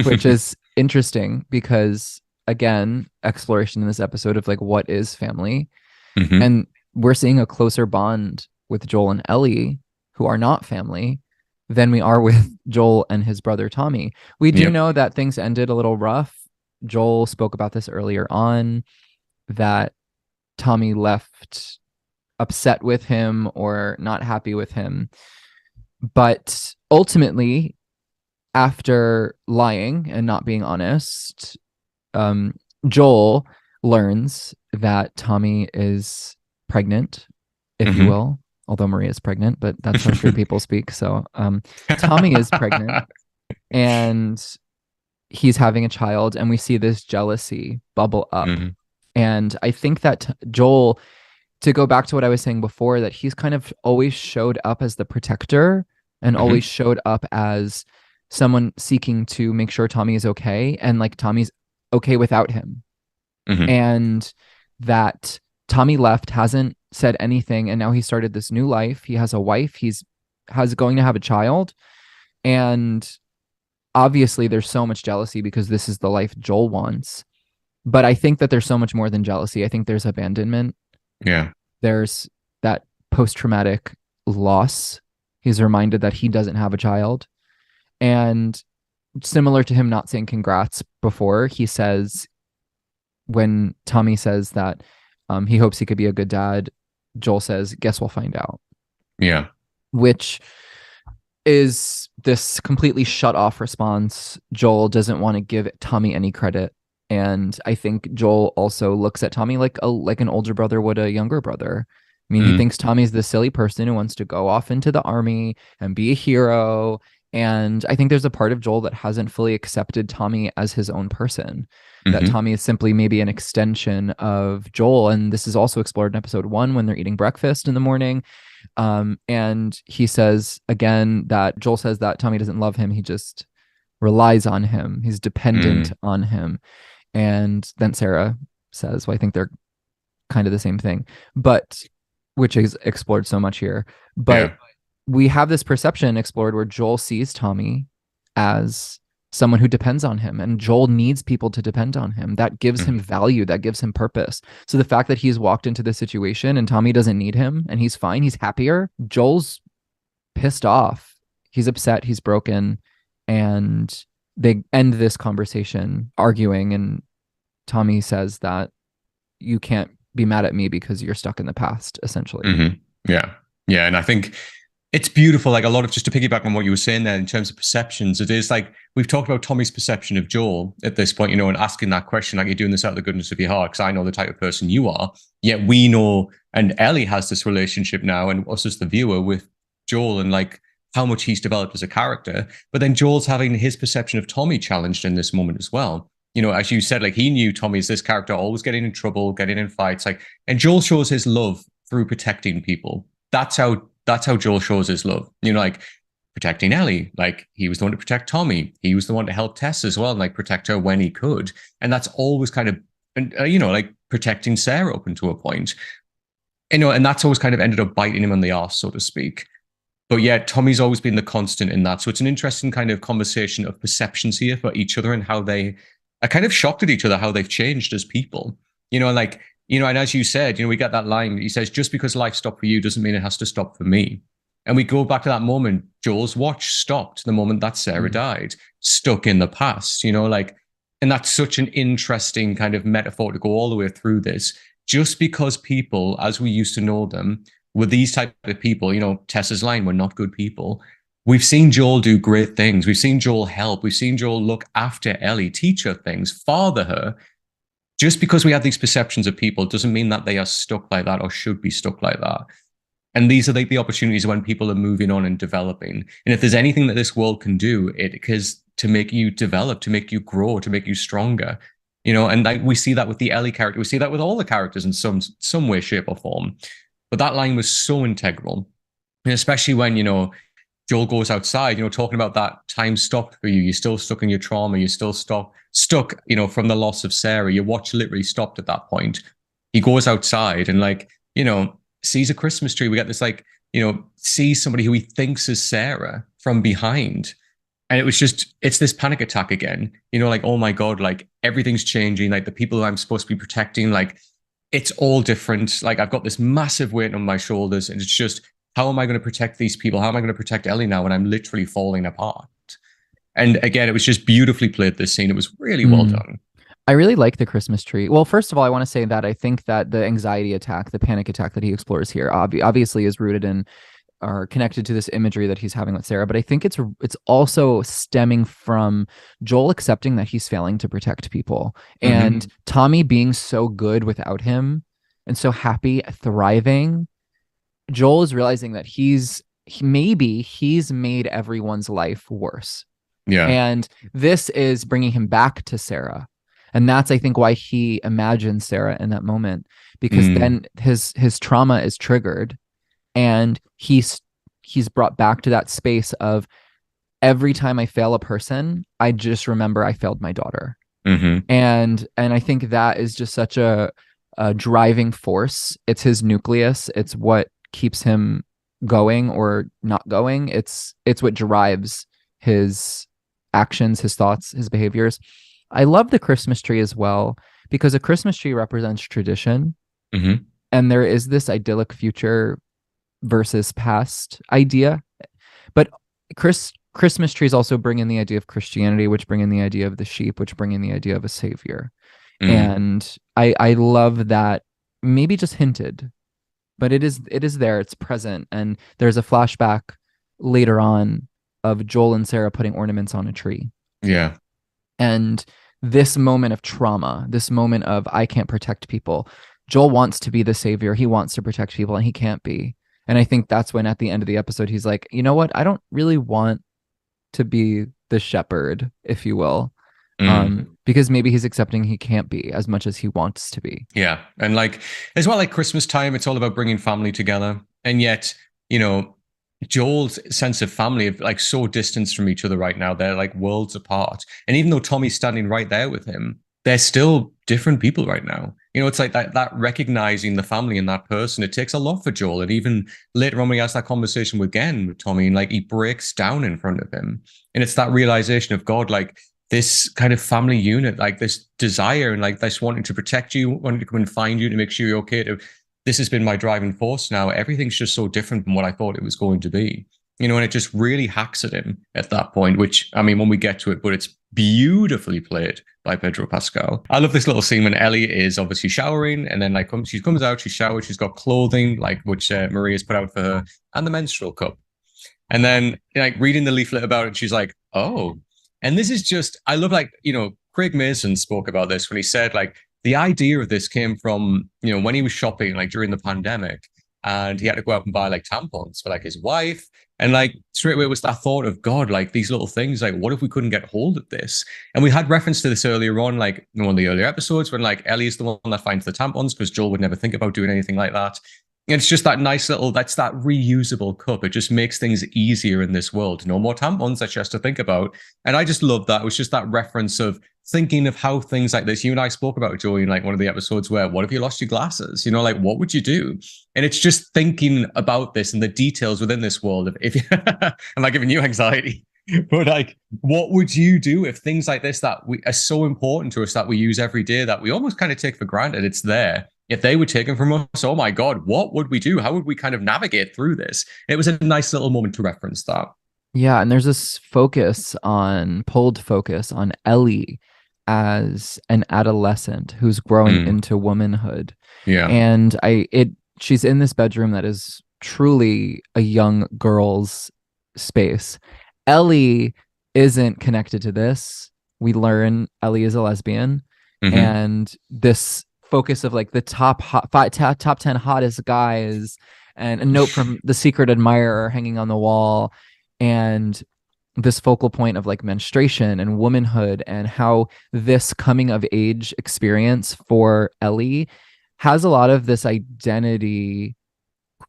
which is interesting because again, exploration in this episode of like what is family, Mm-hmm. and we're seeing a closer bond with Joel and Ellie, who are not family, than we are with Joel and his brother Tommy. We do Yep. know that things ended a little rough. Joel spoke about this earlier on, that Tommy left upset with him or not happy with him. But ultimately, after lying and not being honest, Joel learns that Tommy is pregnant, if you Mm-hmm. will, although Maria is pregnant, but that's how straight people speak. So Tommy is pregnant and he's having a child, and we see this jealousy bubble up. Mm-hmm. And I think that Joel, to go back to what I was saying before, that he's kind of always showed up as the protector and always Mm-hmm. showed up as someone seeking to make sure Tommy is okay and like Tommy's okay without him. Mm-hmm. And that Tommy left, hasn't said anything, and now he started this new life. He has a wife, he's has going to have a child, and obviously there's so much jealousy because this is the life Joel wants. But I think that there's so much more than jealousy. I think there's abandonment. Yeah. There's that post-traumatic loss. He's reminded that he doesn't have a child. And similar to him not saying congrats before, he says, when Tommy says that he hopes he could be a good dad, Joel says, guess we'll find out. Yeah. Which is this completely shut off response. Joel doesn't want to give Tommy any credit. And I think Joel also looks at Tommy like an older brother would a younger brother. I mean, he Mm. thinks Tommy's the silly person who wants to go off into the army and be a hero. And I think there's a part of Joel that hasn't fully accepted Tommy as his own person, that Mm-hmm. Tommy is simply maybe an extension of Joel. And this is also explored in episode 1 when they're eating breakfast in the morning. And he says again that Joel says that Tommy doesn't love him. He just relies on him. He's dependent Mm. on him. And then Sarah says, well, I think they're kind of the same thing, but which is explored so much here. But Yeah. we have this perception explored where Joel sees Tommy as someone who depends on him, and Joel needs people to depend on him. That gives him Mm-hmm. value, that gives him purpose. So the fact that he's walked into this situation and Tommy doesn't need him and he's fine, he's happier, Joel's pissed off. He's upset, he's broken, and they end this conversation arguing, and Tommy says that you can't be mad at me because you're stuck in the past, essentially. Mm-hmm. Yeah. Yeah. And I think it's beautiful. Like a lot of, just to piggyback on what you were saying there in terms of perceptions, it is like we've talked about Tommy's perception of Joel at this point, you know, and asking that question, like, you're doing this out of the goodness of your heart, because I know the type of person you are. Yet we know, and Ellie has this relationship now, and us as the viewer with Joel, and like how much he's developed as a character. But then Joel's having his perception of Tommy challenged in this moment as well. You know, as you said, like he knew Tommy as this character always getting in trouble, getting in fights, like, and Joel shows his love through protecting people. That's how Joel shows his love. You know, like protecting Ellie. Like he was the one to protect Tommy. He was the one to help Tess as well, and like protect her when he could. And that's always kind of, like protecting Sarah up until a point. You know, and that's always kind of ended up biting him on the arse, so to speak. But yeah, Tommy's always been the constant in that. So it's an interesting kind of conversation of perceptions here for each other and how they are kind of shocked at each other, how they've changed as people. You know, like, and as you said, we got that line, he says, just because life stopped for you doesn't mean it has to stop for me. And we go back to that moment, Joel's watch stopped the moment that Sarah died, stuck in the past, like, and that's such an interesting kind of metaphor to go all the way through this. just because people, as we used to know them, were these type of people, Tessa's line, were not good people. We've seen Joel do great things. We've seen Joel help. We've seen Joel look after Ellie, teach her things, father her. Just because we have these perceptions of people doesn't mean that they are stuck like that or should be stuck like that. And these are like the opportunities when people are moving on and developing. And if there's anything that this world can do, it is to make you develop, to make you grow, to make you stronger. And like we see that with the Ellie character. We see that with all the characters in some way, shape, or form. But that line was so integral. And especially when, Joel goes outside, talking about that time stopped for you. You're still stuck in your trauma. You're still stuck, from the loss of Sarah. Your watch literally stopped at that point. He goes outside and sees a Christmas tree. We get this sees somebody who he thinks is Sarah from behind. And it's this panic attack again, oh my God, everything's changing. Like the people I'm supposed to be protecting, it's all different. I've got this massive weight on my shoulders and it's just, how am I going to protect these people? How am I going to protect Ellie now when I'm literally falling apart? And again, it was just beautifully played, this scene. It was really well done. I really like the Christmas tree. Well, first of all, I want to say that I think that the anxiety attack, the panic attack that he explores here, obviously is rooted in or connected to this imagery that he's having with Sarah. But I think it's also stemming from Joel accepting that he's failing to protect people, and Tommy being so good without him and so happy, thriving. Joel is realizing that he's made everyone's life worse. Yeah. And this is bringing him back to Sarah. And that's, I think, why he imagines Sarah in that moment, because then his trauma is triggered and he's brought back to that space of, every time I fail a person, I just remember I failed my daughter. And I think that is just such a driving force. It's his nucleus. It's what keeps him going or not going. It's what drives his actions, his thoughts, his behaviors. I love the Christmas tree as well, because a Christmas tree represents tradition. And there is this idyllic future versus past idea. But Christmas trees also bring in the idea of Christianity, which bring in the idea of the sheep, which bring in the idea of a savior. And I love that, maybe just hinted, but it is there, it's present. And there's a flashback later on of Joel and Sarah putting ornaments on a tree. Yeah. And this moment of trauma, this moment of, I can't protect people. Joel wants to be the savior. He wants to protect people and he can't be. And I think that's when at the end of the episode, he's like, you know what? I don't really want to be the shepherd, if you will. Because maybe he's accepting he can't be as much as he wants to be. Yeah. And as well, Christmas time, it's all about bringing family together. And yet, Joel's sense of family of so distanced from each other right now. They're worlds apart. And even though Tommy's standing right there with him, they're still different people right now. It's that recognizing the family in that person. It takes a lot for Joel. And even later on, when he has that conversation with Tommy, and he breaks down in front of him. And it's that realization of God, this kind of family unit, this desire and this wanting to protect you, wanting to come and find you to make sure you're okay. This has been my driving force now. Everything's just so different from what I thought it was going to be. And it just really hacks at him at that point, which, I mean, when we get to it, but it's beautifully played by Pedro Pascal. I love this little scene when Ellie is obviously showering, and then she comes out, she showers, she's got clothing, which Maria's put out for her, and the menstrual cup. And then reading the leaflet about it, she's like, oh. And this is just, I love Craig Mason spoke about this when he said the idea of this came from, when he was shopping during the pandemic, and he had to go out and buy tampons for his wife. And straight away was that thought of God, these little things, what if we couldn't get hold of this? And we had reference to this earlier on, in one of the earlier episodes when Ellie is the one that finds the tampons, because Joel would never think about doing anything like that. And it's just that nice little, that's that reusable cup. It just makes things easier in this world. No more tampons that she has to think about. And I just love that. It was just that reference of thinking of how things like this, you and I spoke about, Joey, in one of the episodes where, what if you lost your glasses? What would you do? And it's just thinking about this and the details within this world of, if am I giving you anxiety? But what would you do if things like this that we are so important to us, that we use every day, that we almost kind of take for granted, it's there. If they were taken from us, oh my God, what would we do? How would we kind of navigate through this? It was a nice little moment to reference that. Yeah, and there's this pulled focus on Ellie as an adolescent who's growing Mm. into womanhood. Yeah. And she's in this bedroom that is truly a young girl's space. Ellie isn't connected to this. We learn Ellie is a lesbian, Mm-hmm. and this focus of like the top 10 hottest guys, and a note from the secret admirer hanging on the wall, and this focal point of like menstruation and womanhood, and how this coming of age experience for Ellie has a lot of this identity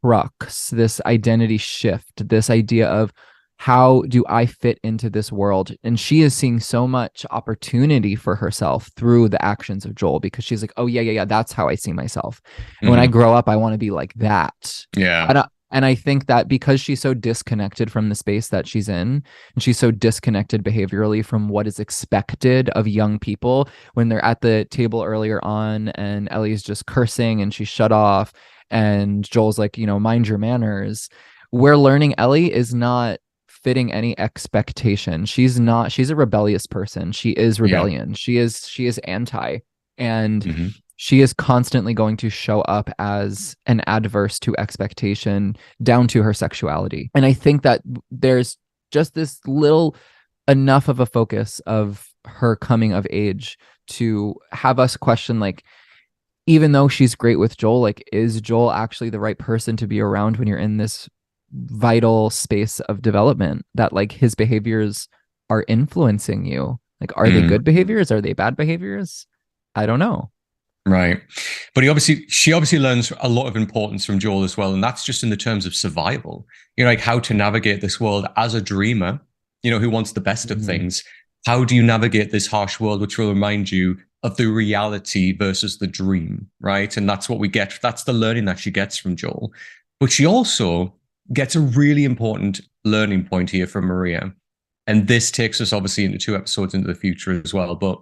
crux, this identity shift, this idea of how do I fit into this world? And she is seeing so much opportunity for herself through the actions of Joel, because she's like, oh, yeah, that's how I see myself. And when I Mm-hmm. grow up, I want to be like that. Yeah. And I think that because she's so disconnected from the space that she's in, and she's so disconnected behaviorally from what is expected of young people, when they're at the table earlier on and Ellie's just cursing and she's shut off, and Joel's like, mind your manners. We're learning Ellie is not fitting any expectation. She's not, she's a rebellious person. She is Yeah. rebellion. She is anti. And Mm-hmm. she is constantly going to show up as an adverse to expectation down to her sexuality. And I think that there's just this little enough of a focus of her coming of age to have us question, like, even though she's great with Joel, like, is Joel actually the right person to be around when you're in this vital space of development, that like his behaviors are influencing you? Like, are they Mm. good behaviors? Are they bad behaviors? I don't know. Right. But she obviously learns a lot of importance from Joel as well. And that's just in the terms of survival, like how to navigate this world as a dreamer, who wants the best of Mhm. things. How do you navigate this harsh world, which will remind you of the reality versus the dream, right? And that's what we get. That's the learning that she gets from Joel. But she also gets a really important learning point here from Maria. And this takes us obviously into 2 episodes into the future as well. But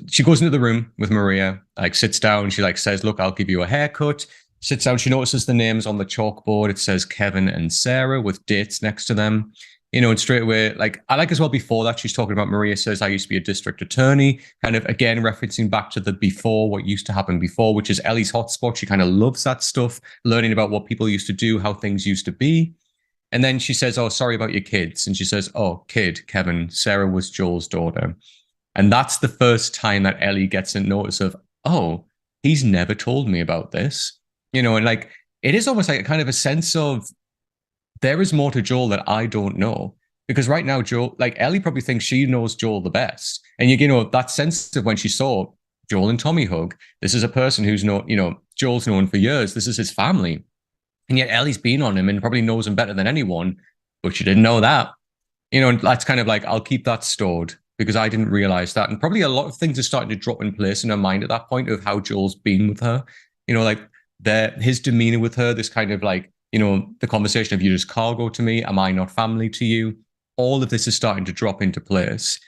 she goes into the room with Maria, like sits down. She like says, "Look, I'll give you a haircut." Sits down. She notices the names on the chalkboard. It says Kevin and Sarah with dates next to them. And straight away, like I like as well before that, she's talking about Maria says, "I used to be a district attorney," kind of again referencing back to the before, what used to happen before, which is Ellie's hotspot. She kind of loves that stuff, learning about what people used to do, how things used to be. And then she says, "Oh, sorry about your kids." And she says, "Oh, kid, Kevin, Sarah was Joel's daughter." And that's the first time that Ellie gets a notice of, oh, he's never told me about this. And like it is almost like a kind of a sense of there is more to Joel that I don't know. Because right now, Joel, like Ellie probably thinks she knows Joel the best. And that sense of when she saw Joel and Tommy hug, this is a person who's Joel's known for years. This is his family. And yet Ellie's been on him and probably knows him better than anyone, but she didn't know that. And that's kind of like, I'll keep that stored because I didn't realize that. And probably a lot of things are starting to drop in place in her mind at that point of how Joel's been with her. Like his demeanor with her, this kind of like, the conversation of you just cargo to me, am I not family to you? All of this is starting to drop into place.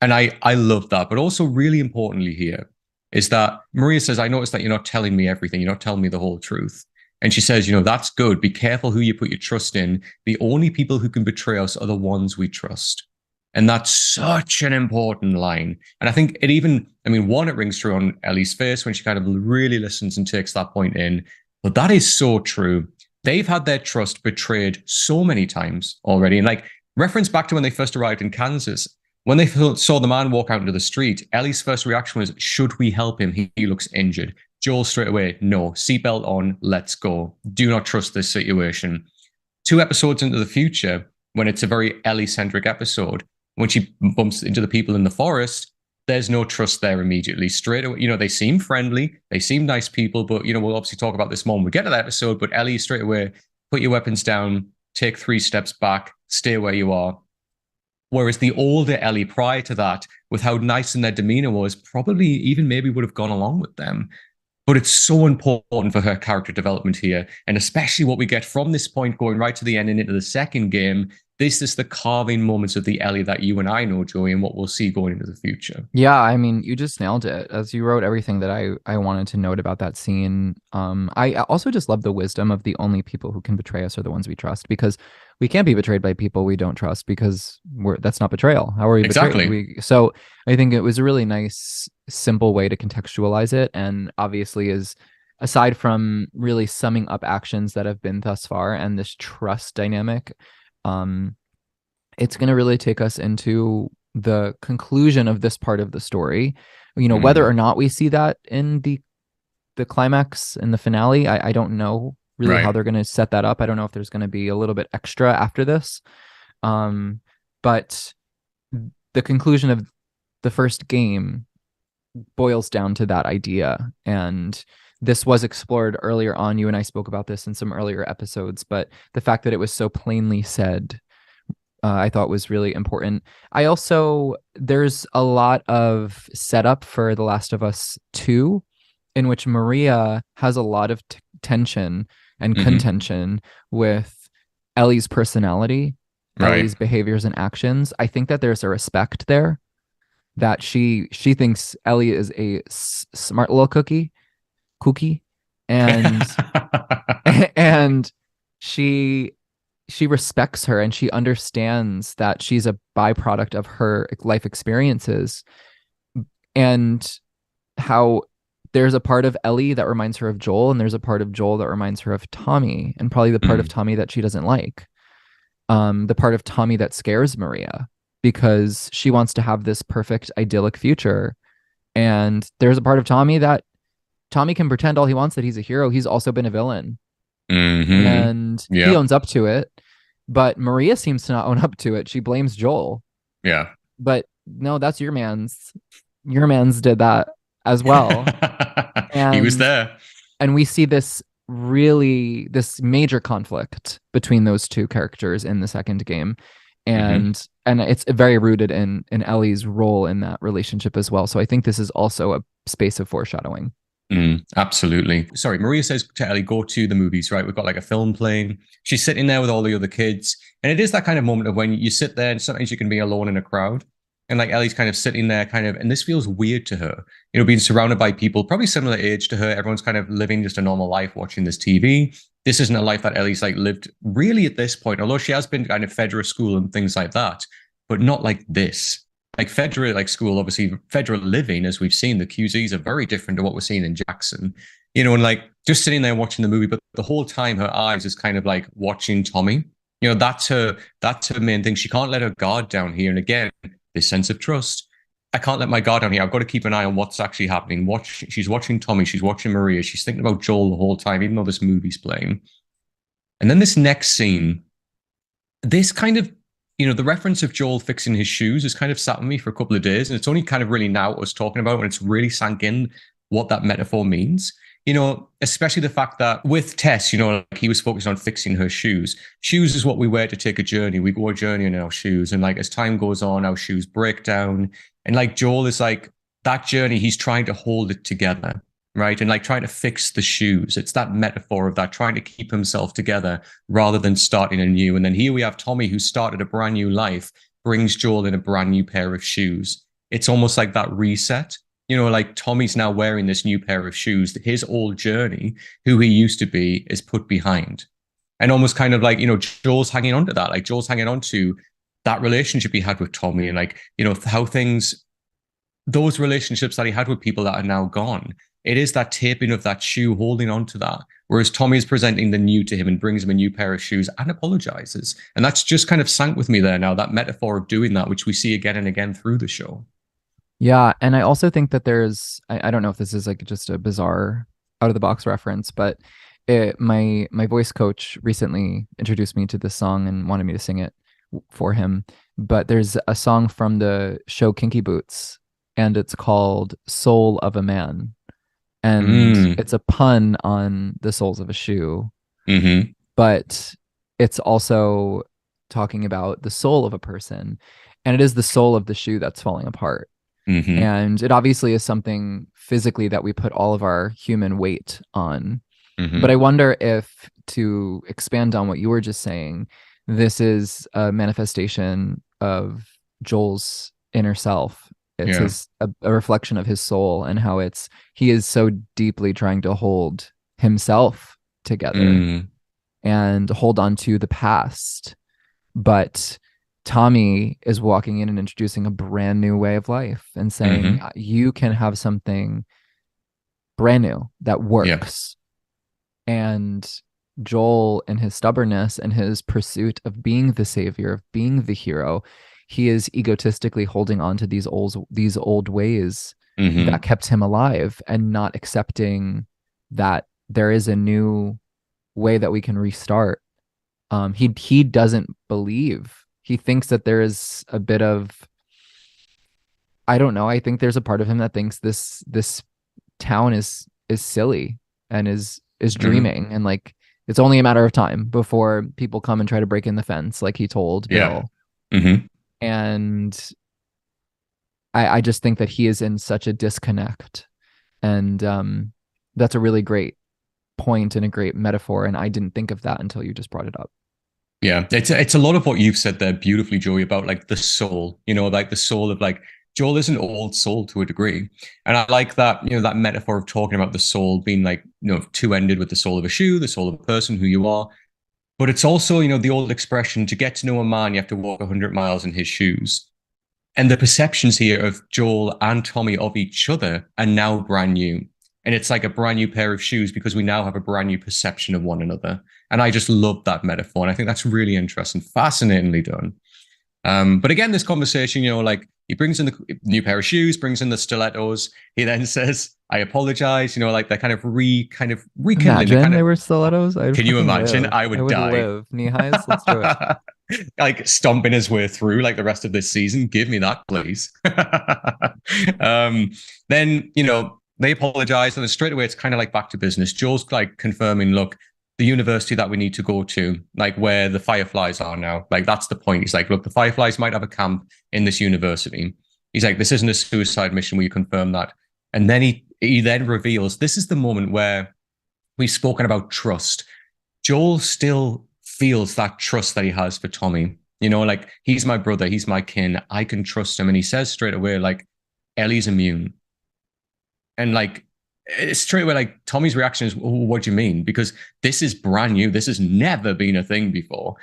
And I love that. But also really importantly here is that Maria says, I noticed that you're not telling me everything. You're not telling me the whole truth. And she says, that's good. Be careful who you put your trust in. The only people who can betray us are the ones we trust. And that's such an important line. And I think it rings true on Ellie's face when she kind of really listens and takes that point in. But that is so true. They've had their trust betrayed so many times already. And like reference back to when they first arrived in Kansas, when they saw the man walk out into the street, Ellie's first reaction was, should we help him? He looks injured. Joel straight away, no, seatbelt on, let's go. Do not trust this situation. 2 episodes into the future, when it's a very Ellie-centric episode, when she bumps into the people in the forest, there's no trust there immediately. Straight away, they seem friendly, they seem nice people, but, we'll obviously talk about this more when we get to that episode, but Ellie straight away, put your weapons down, take 3 steps back, stay where you are. Whereas the older Ellie prior to that, with how nice and their demeanor was, probably even maybe would have gone along with them. But it's so important for her character development here, and especially what we get from this point going right to the end and into the second game, this is the carving moments of the Ellie that you and I know, Joey, and what we'll see going into the future. Yeah, I mean, you just nailed it. As you wrote everything that I wanted to note about that scene. I also just love the wisdom of the only people who can betray us are the ones we trust, because we can't be betrayed by people we don't trust, because that's not betrayal. How are we betrayed? Exactly. So I think it was a really nice, simple way to contextualize it, and obviously is aside from really summing up actions that have been thus far and this trust dynamic, um, it's going to really take us into the conclusion of this part of the story. Whether or not we see that in the climax and the finale, I don't know really how Right. they're going to set that up. I don't know if there's going to be a little bit extra after this. But the conclusion of the first game boils down to that idea. And this was explored earlier on. You and I spoke about this in some earlier episodes, but the fact that it was so plainly said, I thought was really important. There's a lot of setup for The Last of Us 2, in which Maria has a lot of tension and contention with Ellie's personality, Right. Ellie's behaviors and actions. I think that there's a respect there, that she thinks Ellie is a smart little cookie, and and she she respects her, and she understands that she's a byproduct of her life experiences, and how there's a part of Ellie that reminds her of Joel, and there's a part of Joel that reminds her of Tommy, and probably the part of Tommy that she doesn't like, the part of Tommy that scares Maria, because she wants to have this perfect idyllic future, and there's a part of Tommy that Tommy can pretend all he wants that he's a hero. He's also been a villain, and he Yeah. owns up to it. But Maria seems to not own up to it. She blames Joel. Yeah. But no, that's your man's. Your man's did that as well. He was And there. we see this major conflict between those two characters in the second game. And it's very rooted in Ellie's role in that relationship as well. So I think this is also a space of foreshadowing. Absolutely. Sorry, Maria says to Ellie, go to the movies, right? We've got like a film playing. She's sitting there with all the other kids. And it is that kind of moment of when you sit there and sometimes you can be alone in a crowd. And like Ellie's kind of sitting there, and this feels weird to her, being surrounded by people, probably similar age to her. Everyone's kind of living just a normal life watching this TV. This isn't a life that Ellie's like lived really at this point, although she has been kind of Fedra school and things like that, but not like this. Like Fedra, like school, obviously Fedra living, as we've seen, the QZs are very different to what we're seeing in Jackson, and like just sitting there watching the movie, but the whole time her eyes is kind of like watching Tommy. That's her main thing. She can't let her guard down here. And again, this sense of trust. I can't let my guard down here. I've got to keep an eye on what's actually happening. She's watching Tommy, she's watching Maria, she's thinking about Joel the whole time, even though this movie's playing. And then this next scene, this kind of the reference of Joel fixing his shoes has kind of sat with me for a couple of days. And it's only kind of really now what I was talking about when it's really sank in what that metaphor means. Especially the fact that with Tess, like he was focused on fixing her shoes. Shoes is what we wear to take a journey. We go a journey in our shoes. And like as time goes on, our shoes break down. And like Joel is like that journey, he's trying to hold it together, right? And like trying to fix the shoes. It's that metaphor of that, trying to keep himself together rather than starting anew. And then here we have Tommy, who started a brand new life, brings Joel in a brand new pair of shoes. It's almost like that reset. Like Tommy's now wearing this new pair of shoes. His old journey, who he used to be, is put behind. And almost kind of like, Joel's hanging on to that. Like Joel's hanging on to that relationship he had with Tommy, and like, how those relationships that he had with people that are now gone. It is that taping of that shoe, holding on to that. Whereas Tommy is presenting the new to him and brings him a new pair of shoes and apologizes. And that's just kind of sank with me there now, that metaphor of doing that, which we see again and again through the show. Yeah, and I also think that I don't know if this is like just a bizarre out of the box reference, but my voice coach recently introduced me to this song and wanted me to sing it for him. But there's a song from the show Kinky Boots, and it's called Soul of a Man. And it's a pun on the soles of a shoe. But it's also talking about the soul of a person. And it is the sole of the shoe that's falling apart. And it obviously is something physically that we put all of our human weight on. But I wonder if, to expand on what you were just saying, this is a manifestation of Joel's inner self. It's Yeah. a reflection of his soul, and how he is so deeply trying to hold himself together Mm. and hold on to the past. But Tommy is walking in and introducing a brand new way of life and saying, Mm-hmm. you can have something brand new that Yeah. works. And Joel, in his stubbornness and his pursuit of being the savior, of being the hero, he is egotistically holding on to these old ways that Mm-hmm. kept him alive, and not accepting that there is a new way that we can restart. He doesn't believe. He thinks that there is a bit of, I don't know. I think there's a part of him that thinks this town is silly and is Mm-hmm. dreaming, and like it's only a matter of time before people come and try to break in the fence, like he told Yeah. Bill. Mm-hmm. And I just think that he is in such a disconnect, and that's a really great point and a great metaphor. And I didn't think of that until you just brought it up. Yeah, it's a lot of what you've said there beautifully, Joey, about like the soul, like the soul of like Joel is an old soul to a degree. And I like that, that metaphor of talking about the soul being like, two-ended with the soul of a shoe, the soul of a person, who you are. But it's also, the old expression, to get to know a man, you have to walk 100 miles in his shoes. And the perceptions here of Joel and Tommy of each other are now brand new. And it's like a brand new pair of shoes because we now have a brand new perception of one another. And I just love that metaphor. And I think that's really interesting, fascinatingly done. But again, this conversation, like he brings in the new pair of shoes, brings in the stilettos. He then says, I apologize, like they're kind of rekindling the Imagine kind they of, were stilettos. I'd can you fucking imagine? live. I I would would die. live. Knee highs. Let's do it. Like stomping his way through like the rest of this season. Give me that, please. um, then, they apologize. And then straight away, it's kind of like back to business. Joel's like confirming, look, the university that we need to go to, like where the Fireflies are now, like that's the point. He's like, look, the Fireflies might have a camp in this university. He's like, this isn't a suicide mission. Will you confirm that? And then he then reveals this is the moment where we've spoken about trust. Joel still feels that trust that he has for Tommy. Like he's my brother, he's my kin. I can trust him. And he says straight away, like, Ellie's immune. And like straight away, like Tommy's reaction is, oh, what do you mean? Because this is brand new. This has never been a thing before.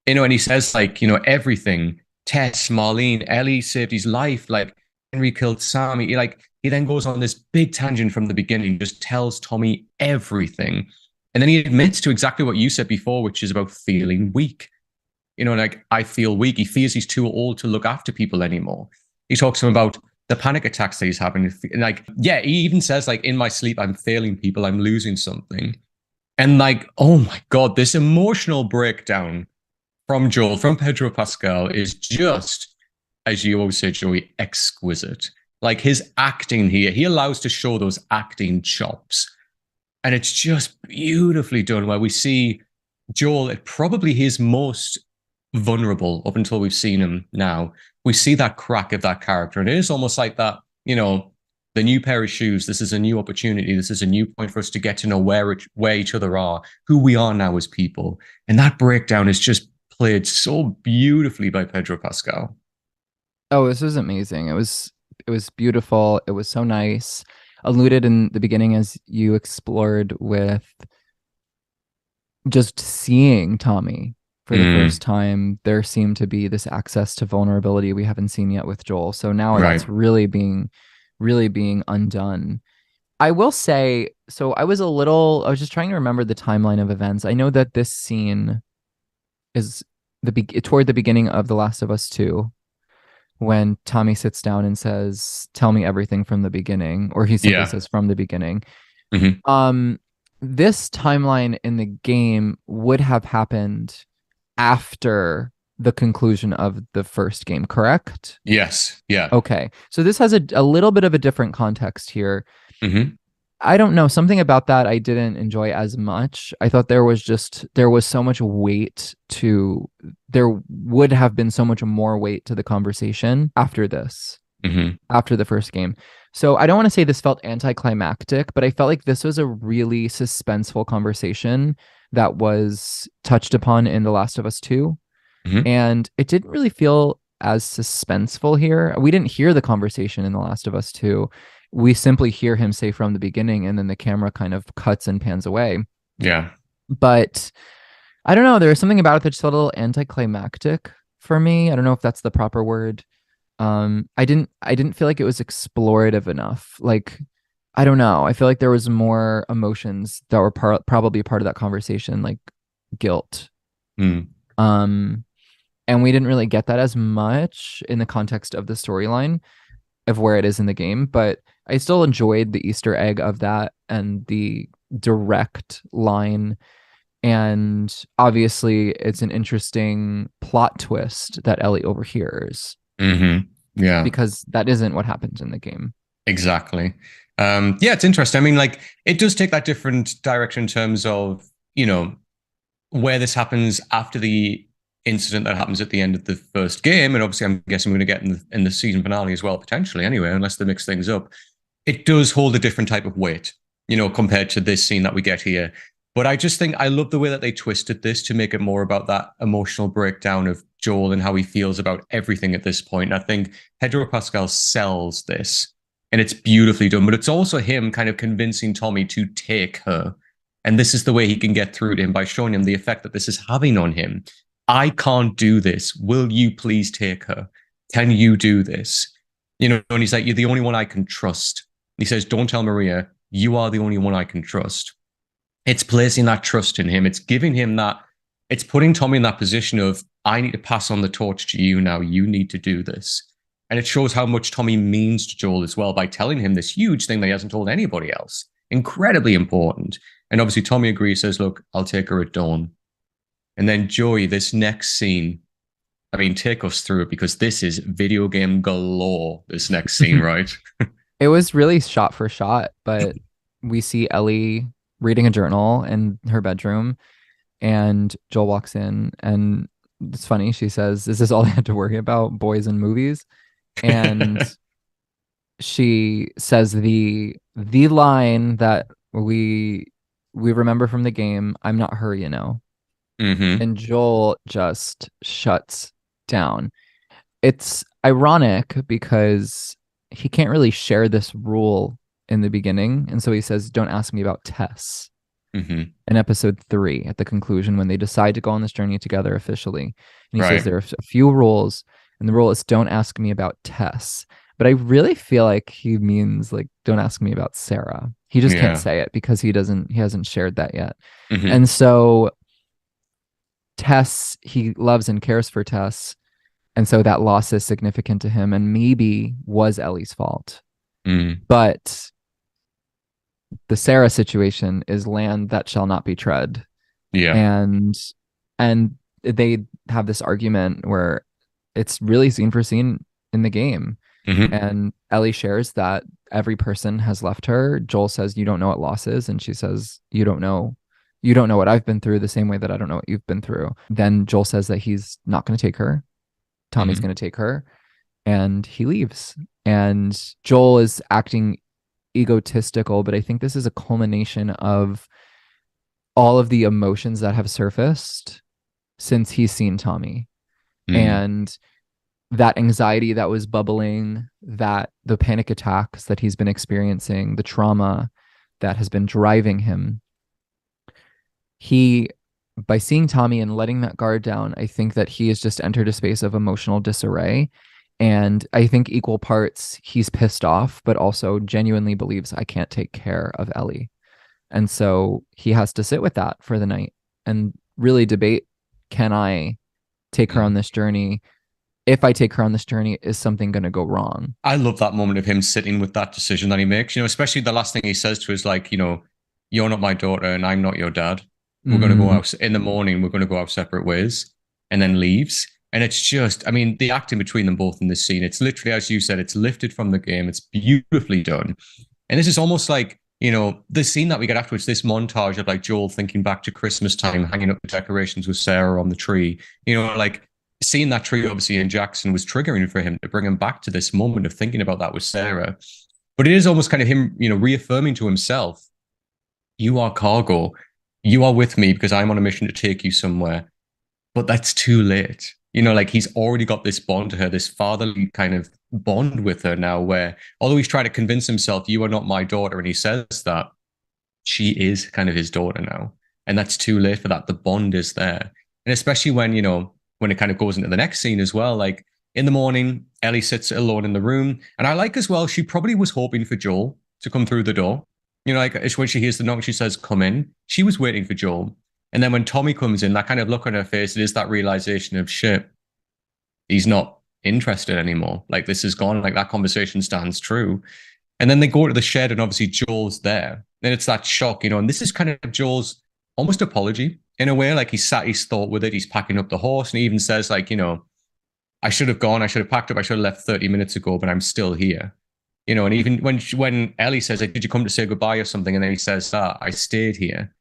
And he says, like, everything. Tess, Marlene, Ellie saved his life. Like Henry killed Sam. He then goes on this big tangent from the beginning, just tells Tommy everything. And then he admits to exactly what you said before, which is about feeling weak. Like I feel weak. He fears he's too old to look after people anymore. He talks to him about the panic attacks that he's having. And like, yeah, he even says, like, in my sleep, I'm failing people, I'm losing something. And like, oh my God, this emotional breakdown from Joel, from Pedro Pascal, is just, as you always say, Joey, exquisite. Like his acting here, he allows to show those acting chops. And it's just beautifully done, where we see Joel at probably his most vulnerable up until we've seen him now. We see that crack of that character. And it is almost like that, the new pair of shoes. This is a new opportunity. This is a new point for us to get to know where each other are, who we are now as people. And that breakdown is just played so beautifully by Pedro Pascal. Oh, this was amazing. It was beautiful. It was so nice. Alluded in the beginning as you explored with just seeing Tommy for the first time. There seemed to be this access to vulnerability we haven't seen yet with Joel. So now Right. that's really being undone. I will say, so I was just trying to remember the timeline of events. I know that this scene is toward the beginning of The Last of Us 2, when Tommy sits down and says, "Tell me everything from the beginning," or he simply says, "From the beginning." Mm-hmm. This timeline in the game would have happened after the conclusion of the first game, correct? Yes. Yeah. Okay. So this has a little bit of a different context here. Mm-hmm. I don't know. Something about that I didn't enjoy as much. I thought there was so much weight there would have been so much more weight to the conversation after this, after the first game. So I don't want to say this felt anticlimactic, but I felt like this was a really suspenseful conversation that was touched upon in The Last of Us 2. Hmm. And it didn't really feel as suspenseful here. We didn't hear the conversation in The Last of Us 2. We simply hear him say from the beginning, and then the camera kind of cuts and pans away. Yeah. But I don't know. There was something about it that's a little anticlimactic for me. I don't know if that's the proper word. I didn't feel like it was explorative enough. Like, I don't know. I feel like there was more emotions that were probably part of that conversation, like guilt. Mm. Um, and we didn't really get that as much in the context of the storyline of where it is in the game. But I still enjoyed the Easter egg of that and the direct line. And obviously, it's an interesting plot twist that Ellie overhears Hmm. Yeah. because that isn't what happens in the game. Exactly. Yeah, it's interesting. I mean, like, it does take that different direction in terms of, where this happens after the incident that happens at the end of the first game. And obviously, I'm guessing we're going to get in the season finale as well, potentially, anyway, unless they mix things up. It does hold a different type of weight, compared to this scene that we get here. But I just think I love the way that they twisted this to make it more about that emotional breakdown of Joel and how he feels about everything at this point. And I think Pedro Pascal sells this, and it's beautifully done. But it's also him kind of convincing Tommy to take her. And this is the way he can get through to him, by showing him the effect that this is having on him. I can't do this. Will you please take her? Can you do this? And he's like, you're the only one I can trust. He says, don't tell Maria, you are the only one I can trust. It's placing that trust in him. It's giving him that, it's putting Tommy in that position of, I need to pass on the torch to you now. You need to do this. And it shows how much Tommy means to Joel as well by telling him this huge thing that he hasn't told anybody else. Incredibly important. And obviously Tommy agrees, says, look, I'll take her at dawn. And then Joey, this next scene, I mean, take us through it, because this is video game galore, this next scene, right? It was really shot for shot, but we see Ellie reading a journal in her bedroom, and Joel walks in, and it's funny. She says, "Is this all I had to worry about? Boys and movies?" And she says the line that we remember from the game, "I'm not her, you know." Mm-hmm. And Joel just shuts down. It's ironic because he can't really share this rule in the beginning. And so he says, don't ask me about Tess Mm-hmm. in episode 3 at the conclusion when they decide to go on this journey together officially. And he says Right. there are a few rules, and the rule is don't ask me about Tess. But I really feel like he means like don't ask me about Sarah. He just can't Yeah. say it because he hasn't shared that yet. Mm-hmm. And so Tess, he loves and cares for Tess. And so that loss is significant to him and maybe was Ellie's fault. Mm. But the Sarah situation is land that shall not be tread. Yeah. And they have this argument where it's really scene for scene in the game. Mm-hmm. And Ellie shares that every person has left her. Joel says, you don't know what loss is. And she says, you don't know what I've been through the same way that I don't know what you've been through. Then Joel says that he's not going to take her. Tommy's Mm-hmm. going to take her, and he leaves. And Joel is acting egotistical, but I think this is a culmination of all of the emotions that have surfaced since he's seen Tommy. Mm. And that anxiety that was bubbling, that the panic attacks that he's been experiencing, the trauma that has been driving him. By seeing Tommy and letting that guard down, I think that he has just entered a space of emotional disarray. And I think equal parts, he's pissed off, but also genuinely believes I can't take care of Ellie. And so he has to sit with that for the night and really debate, can I take her on this journey? If I take her on this journey, is something going to go wrong? I love that moment of him sitting with that decision that he makes, especially the last thing he says to her is like, you're not my daughter and I'm not your dad. We're going to go out in the morning. We're going to go out separate ways, and then leaves. And it's just, I mean, the acting between them both in this scene, it's literally, as you said, it's lifted from the game. It's beautifully done. And this is almost like, the scene that we get afterwards, this montage of like Joel thinking back to Christmas time, hanging up the decorations with Sarah on the tree, like seeing that tree obviously in Jackson was triggering for him to bring him back to this moment of thinking about that with Sarah. But it is almost kind of him, reaffirming to himself, you are cargo. you are with me because I'm on a mission to take you somewhere. But that's too late. Like he's already got this bond to her, this fatherly kind of bond with her now, where although he's trying to convince himself, you are not my daughter, and he says that, she is kind of his daughter now. And that's too late for that. The bond is there. And especially when it kind of goes into the next scene as well, like in the morning, Ellie sits alone in the room. And I like as well, she probably was hoping for Joel to come through the door. Like when she hears the knock, she says, come in. She was waiting for Joel. And then when Tommy comes in, that kind of look on her face, it is that realization of shit, he's not interested anymore. Like this is gone. Like that conversation stands true. And then they go to the shed and obviously Joel's there. And it's that shock, and this is kind of Joel's almost apology in a way. Like he sat his thought with it. He's packing up the horse and he even says like, I should have gone. I should have packed up. I should have left 30 minutes ago, but I'm still here. And even when Ellie says, like, did you come to say goodbye or something? And then he says, I stayed here.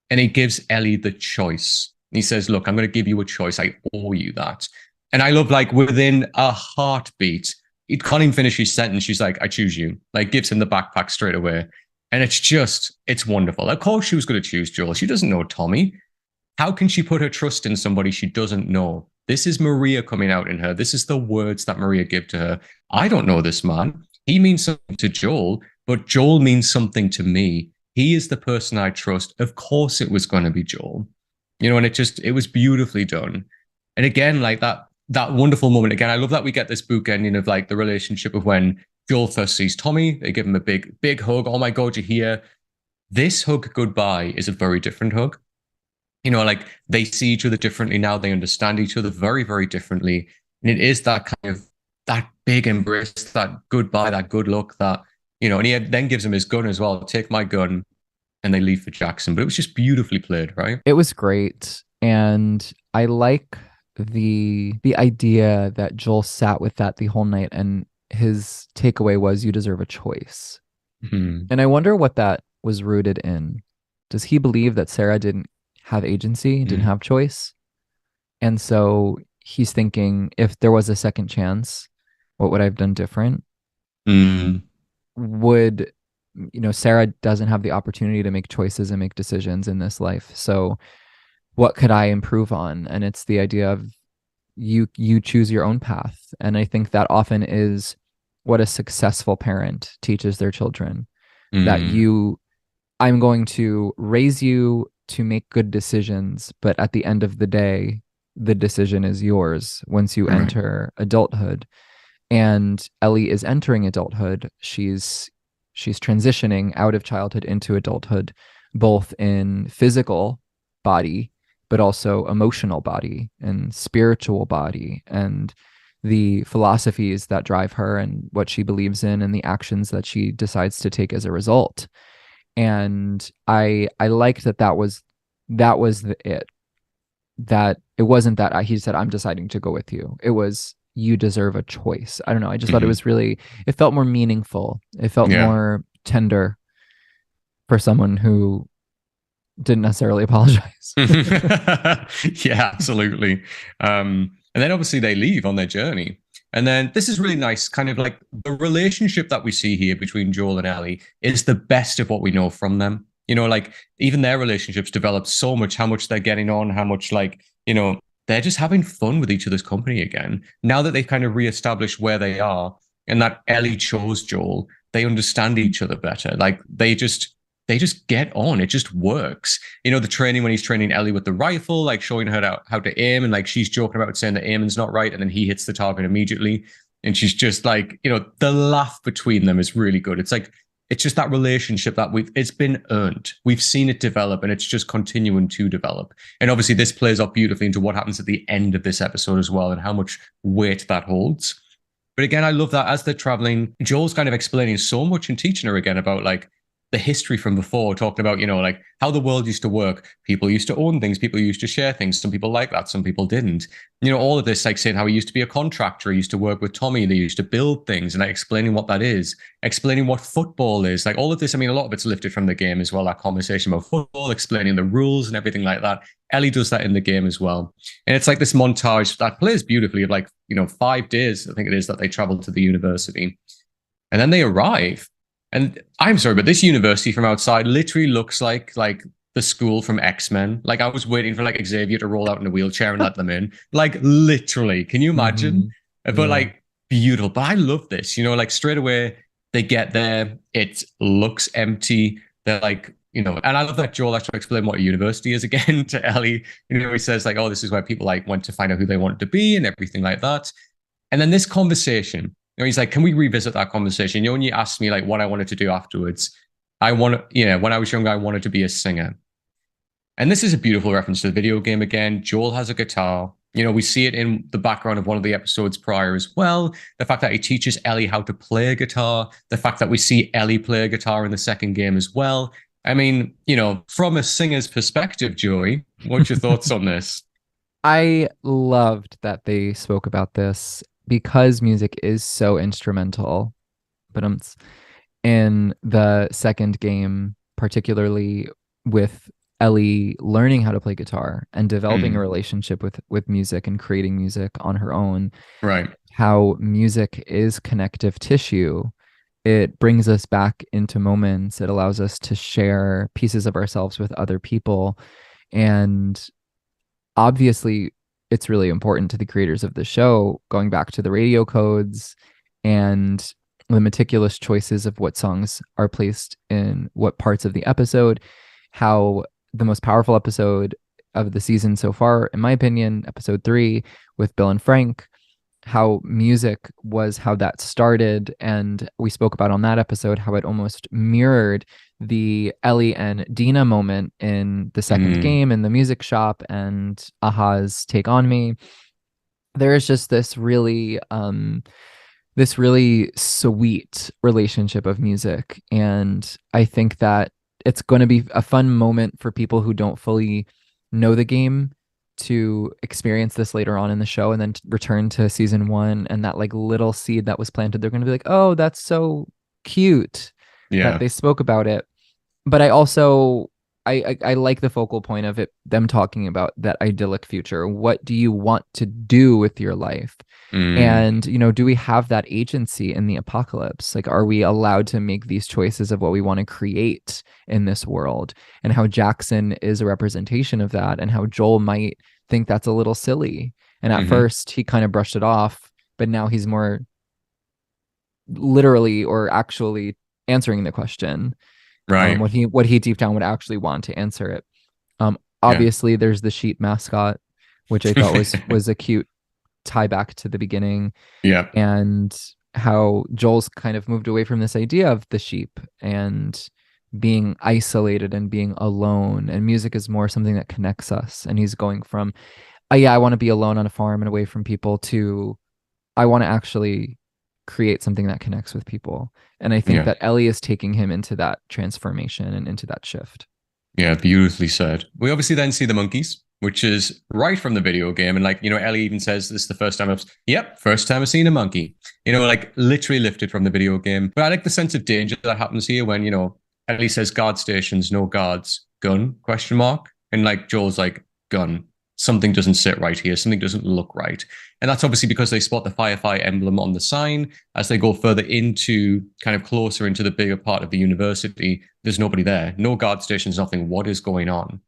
And he gives Ellie the choice. He says, look, I'm going to give you a choice. I owe you that. And I love, like, within a heartbeat, he can't even finish his sentence. She's like, I choose you. Like, gives him the backpack straight away. And it's wonderful. Of course she was going to choose Joel. She doesn't know Tommy. How can she put her trust in somebody she doesn't know? This is Maria coming out in her. This is the words that Maria give to her. I don't know this man. He means something to Joel, but Joel means something to me. He is the person I trust. Of course it was going to be Joel. And it was beautifully done. And again, like that wonderful moment. Again, I love that we get this bookending of like the relationship of when Joel first sees Tommy. They give him a big, big hug. Oh my God, you're here. This hug goodbye is a very different hug. Like they see each other differently now. They understand each other very, very differently. And it is that kind of that big embrace, that goodbye, that good luck, that, and he then gives him his gun as well. Take my gun. And they leave for Jackson. But it was just beautifully played, right? It was great. And I like the idea that Joel sat with that the whole night and his takeaway was you deserve a choice. Mm-hmm. And I wonder what that was rooted in. Does he believe that Sarah didn't have agency, didn't have choice? And so he's thinking, if there was a second chance, what would I have done different? Would, Sarah doesn't have the opportunity to make choices and make decisions in this life. So what could I improve on? And it's the idea of you choose your own path. And I think that often is what a successful parent teaches their children, that I'm going to raise you to make good decisions, but at the end of the day, the decision is yours once you enter adulthood. And Ellie is entering adulthood. She's transitioning out of childhood into adulthood, both in physical body, but also emotional body and spiritual body, and the philosophies that drive her and what she believes in and the actions that she decides to take as a result. And I liked that was it. That it wasn't that he said, I'm deciding to go with you. It was, you deserve a choice. I don't know. I just thought it was it felt more meaningful. It felt more tender for someone who didn't necessarily apologize. Yeah, absolutely. And then obviously they leave on their journey. And then this is really nice, kind of like the relationship that we see here between Joel and Ellie is the best of what we know from them. Like even their relationships developed so much, how much they're getting on, how much they're just having fun with each other's company again. Now that they've kind of reestablished where they are and that Ellie chose Joel, they understand each other better. Like they just get on. It just works. The training when he's training Ellie with the rifle, like showing her how to aim, and like she's joking about saying the aiming's not right, and then he hits the target immediately. And she's just like, the laugh between them is really good. It's just that relationship that it's been earned. We've seen it develop and it's just continuing to develop. And obviously this plays up beautifully into what happens at the end of this episode as well and how much weight that holds. But again, I love that as they're traveling, Joel's kind of explaining so much and teaching her again about like the history from before, talking about, like how the world used to work. People used to own things. People used to share things. Some people like that. Some people didn't. All of this, like saying how he used to be a contractor. He used to work with Tommy. They used to build things and like explaining what that is, explaining what football is. Like all of this, I mean, a lot of it's lifted from the game as well. That conversation about football, explaining the rules and everything like that. Ellie does that in the game as well. And it's like this montage that plays beautifully of like, 5 days, I think it is, that they travel to the university. And then they arrive. And I'm sorry, but this university from outside literally looks like the school from X-Men. Like I was waiting for like Xavier to roll out in a wheelchair and let them in. Like literally, can you imagine? Mhm. But Yeah. like beautiful. But I love this. Like straight away they get there, it looks empty. They're like, and I love that Joel actually explained what a university is again to Ellie. He says like, oh, this is where people like went to find out who they wanted to be and everything like that. And then this conversation, he's like, can we revisit that conversation? When you asked me like what I wanted to do afterwards, when I was younger, I wanted to be a singer. And this is a beautiful reference to the video game again. Joel has a guitar. We see it in the background of one of the episodes prior as well. The fact that he teaches Ellie how to play a guitar, the fact that we see Ellie play a guitar in the second game as well. I mean, from a singer's perspective, Joey, what's your thoughts on this? I loved that they spoke about this because music is so instrumental. But in the second game, particularly with Ellie learning how to play guitar and developing a relationship with music and creating music on her own, Right. how music is connective tissue. It brings us back into moments. It allows us to share pieces of ourselves with other people. And obviously, it's really important to the creators of the show, going back to the radio codes and the meticulous choices of what songs are placed in what parts of the episode, how the most powerful episode of the season so far, in my opinion, episode 3 with Bill and Frank, how music was how that started. And we spoke about on that episode how it almost mirrored the Ellie and Dina moment in the second game in the music shop and Aha's Take On Me. There is just this really sweet relationship of music. And I think that it's going to be a fun moment for people who don't fully know the game to experience this later on in the show and then return to season 1, and that like little seed that was planted, they're going to be like, oh, that's so cute that they spoke about it. But I also I like the focal point of it, them talking about that idyllic future. What do you want to do with your life? And, do we have that agency in the apocalypse? Like, are we allowed to make these choices of what we want to create in this world? And how Jackson is a representation of that, and how Joel might think that's a little silly. And at first he kind of brushed it off, but now he's more literally or actually answering the question. Right. What he deep down would actually want to answer it. Obviously there's the sheep mascot, which I thought was a cute tie back to the beginning. Yeah. And how Joel's kind of moved away from this idea of the sheep and being isolated and being alone. And music is more something that connects us. And he's going from, oh, yeah, I want to be alone on a farm and away from people, to I want to actually create something that connects with people. And I think that Ellie is taking him into that transformation and into that shift. Yeah, beautifully said. We obviously then see the monkeys, which is right from the video game. And like, Ellie even says, this is the first time first time I've seen a monkey, like literally lifted from the video game. But I like the sense of danger that happens here when, Ellie says guard stations, no guards, gun, question mark. And like Joel's like, gun. Something doesn't sit right here. Something doesn't look right. And that's obviously because they spot the Firefly emblem on the sign. As they go further into, kind of closer into the bigger part of the university, there's nobody there. No guard stations, nothing. What is going on?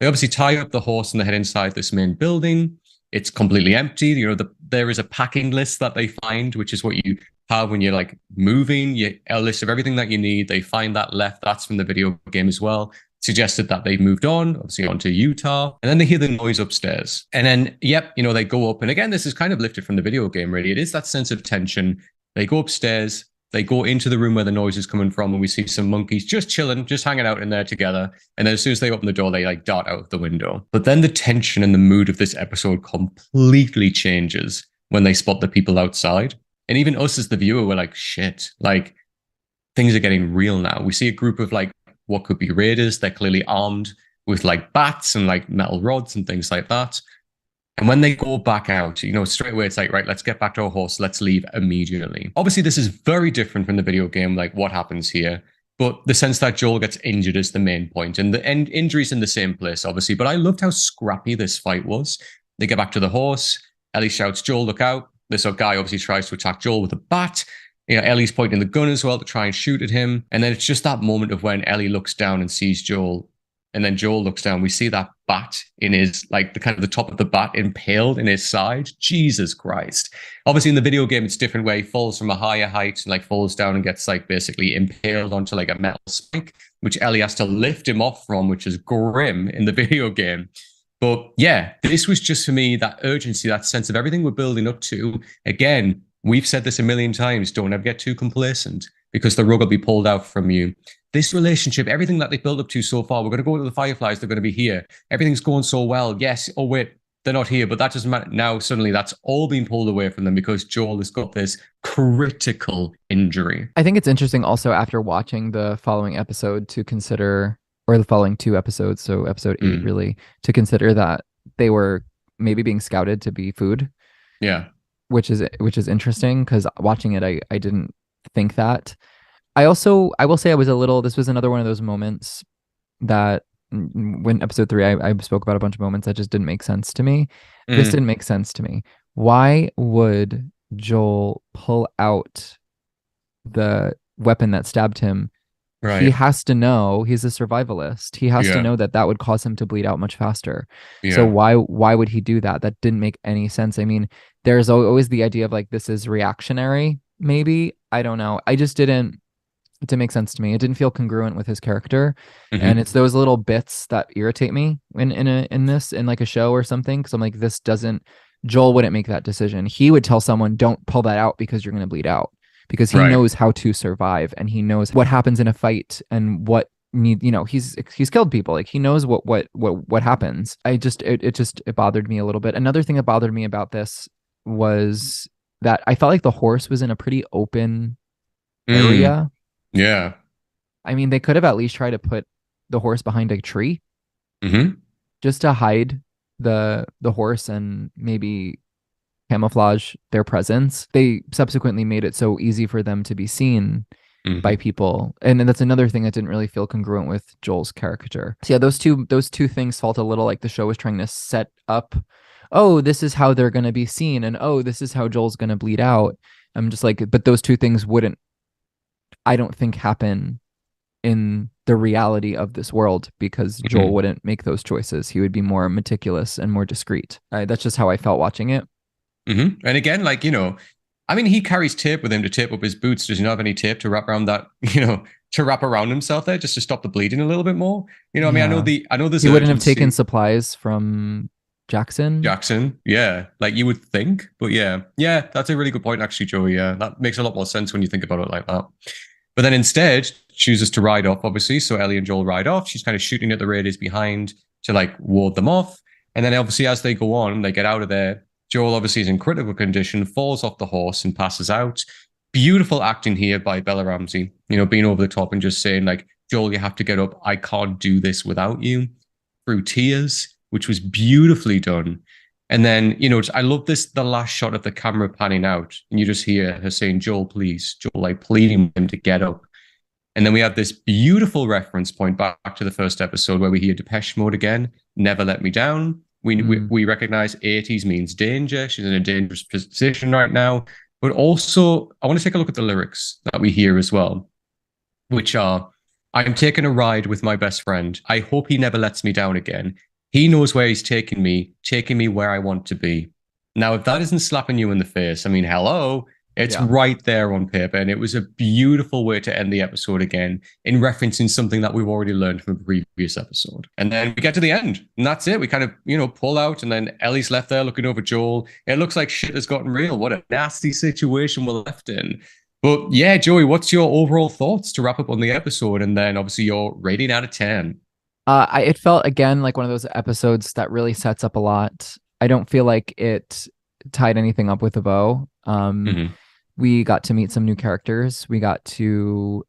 They obviously tie up the horse and they head inside this main building. It's completely empty. There is a packing list that they find, which is what you have when you're like moving. A list of everything that you need. They find that left. That's from the video game as well. Suggested that they've moved on, obviously onto Utah, and then they hear the noise upstairs. And then, they go up. And again, this is kind of lifted from the video game, really. It is that sense of tension. They go upstairs, they go into the room where the noise is coming from, and we see some monkeys just chilling, just hanging out in there together. And then as soon as they open the door, they like dart out of the window. But then the tension and the mood of this episode completely changes when they spot the people outside. And even us as the viewer, we're like, shit, like things are getting real now. We see a group of like what could be raiders. They're clearly armed with like bats and like metal rods and things like that. And when they go back out, straight away it's like, right, let's get back to our horse. Let's leave immediately. Obviously, this is very different from the video game, like what happens here. But the sense that Joel gets injured is the main point. And the injury's in the same place, obviously. But I loved how scrappy this fight was. They get back to the horse. Ellie shouts, Joel, look out. This guy obviously tries to attack Joel with a bat. Ellie's pointing the gun as well to try and shoot at him. And then it's just that moment of when Ellie looks down and sees Joel And then Joel looks down. We see that bat in his, like the kind of the top of the bat impaled in his side. Jesus Christ. Obviously in the video game, it's different where he falls from a higher height and like falls down and gets like basically impaled onto like a metal spike, which Ellie has to lift him off from, which is grim in the video game. But yeah, this was just for me that urgency, that sense of everything we're building up to. Again, we've said this a million times. Don't ever get too complacent because the rug will be pulled out from you. This relationship, everything that they built up to so far, we're going to go to the Fireflies, they're going to be here. Everything's going so well. Yes. Oh, wait, they're not here, but that doesn't matter. Now, suddenly that's all being pulled away from them because Joel has got this critical injury. I think it's interesting also after watching the following episode to consider, or the following two episodes, so episode 8 really, to consider that they were maybe being scouted to be food. Yeah. Which is interesting because watching it, I didn't think that. I will say I was a little, this was another one of those moments that when episode 3, I spoke about a bunch of moments that just didn't make sense to me. This didn't make sense to me. Why would Joel pull out the weapon that stabbed him? Right. He has to know, he's a survivalist. He has to know that would cause him to bleed out much faster. Yeah. So why would he do that? That didn't make any sense. I mean, there's always the idea of like, this is reactionary, maybe. I don't know. It didn't make sense to me. It didn't feel congruent with his character. And it's those little bits that irritate me in like a show or something. Cause I'm like, Joel wouldn't make that decision. He would tell someone, don't pull that out because you're going to bleed out. Because he knows how to survive and he knows what happens in a fight and what he's killed people. Like he knows what happens. It bothered me a little bit. Another thing that bothered me about this was that I felt like the horse was in a pretty open area. Yeah. I mean, they could have at least tried to put the horse behind a tree just to hide the horse and maybe camouflage their presence. They subsequently made it so easy for them to be seen by people, and that's another thing that didn't really feel congruent with Joel's character. So yeah, those two things felt a little like the show was trying to set up, oh, this is how they're going to be seen, and oh, this is how Joel's going to bleed out. I'm just like, but those two things wouldn't, I don't think, happen in the reality of this world because Joel wouldn't make those choices. He would be more meticulous and more discreet. That's just how I felt watching it. And again, like, I mean, he carries tape with him to tape up his boots. Does he not have any tape to wrap around that, to wrap around himself there just to stop the bleeding a little bit more? I mean, I know this. He wouldn't have taken supplies from Jackson. Yeah. Like you would think, but yeah, that's a really good point, actually, Joey. Yeah, that makes a lot more sense when you think about it like that. But then instead chooses to ride off, obviously. So Ellie and Joel ride off. She's kind of shooting at the raiders behind to like ward them off. And then obviously as they go on, they get out of there. Joel obviously is in critical condition, falls off the horse and passes out. Beautiful acting here by Bella Ramsey, being over the top and just saying like, Joel, you have to get up. I can't do this without you, through tears, which was beautifully done. And then, I love the last shot of the camera panning out and you just hear her saying, Joel, please, Joel, like pleading with him to get up. And then we have this beautiful reference point back to the first episode where we hear Depeche Mode again, Never Let Me Down. We recognize 80s means danger. She's in a dangerous position right now. But also, I want to take a look at the lyrics that we hear as well, which are, I'm taking a ride with my best friend. I hope he never lets me down again. He knows where he's taking me where I want to be. Now, if that isn't slapping you in the face, I mean, hello. It's right there on paper. And it was a beautiful way to end the episode again in referencing something that we've already learned from a previous episode. And then we get to the end and that's it. We kind of, pull out and then Ellie's left there looking over Joel. It looks like shit has gotten real. What a nasty situation we're left in. But yeah, Joey, what's your overall thoughts to wrap up on the episode? And then obviously your rating out of 10. It felt again like one of those episodes that really sets up a lot. I don't feel like it tied anything up with a bow. We got to meet some new characters. We got to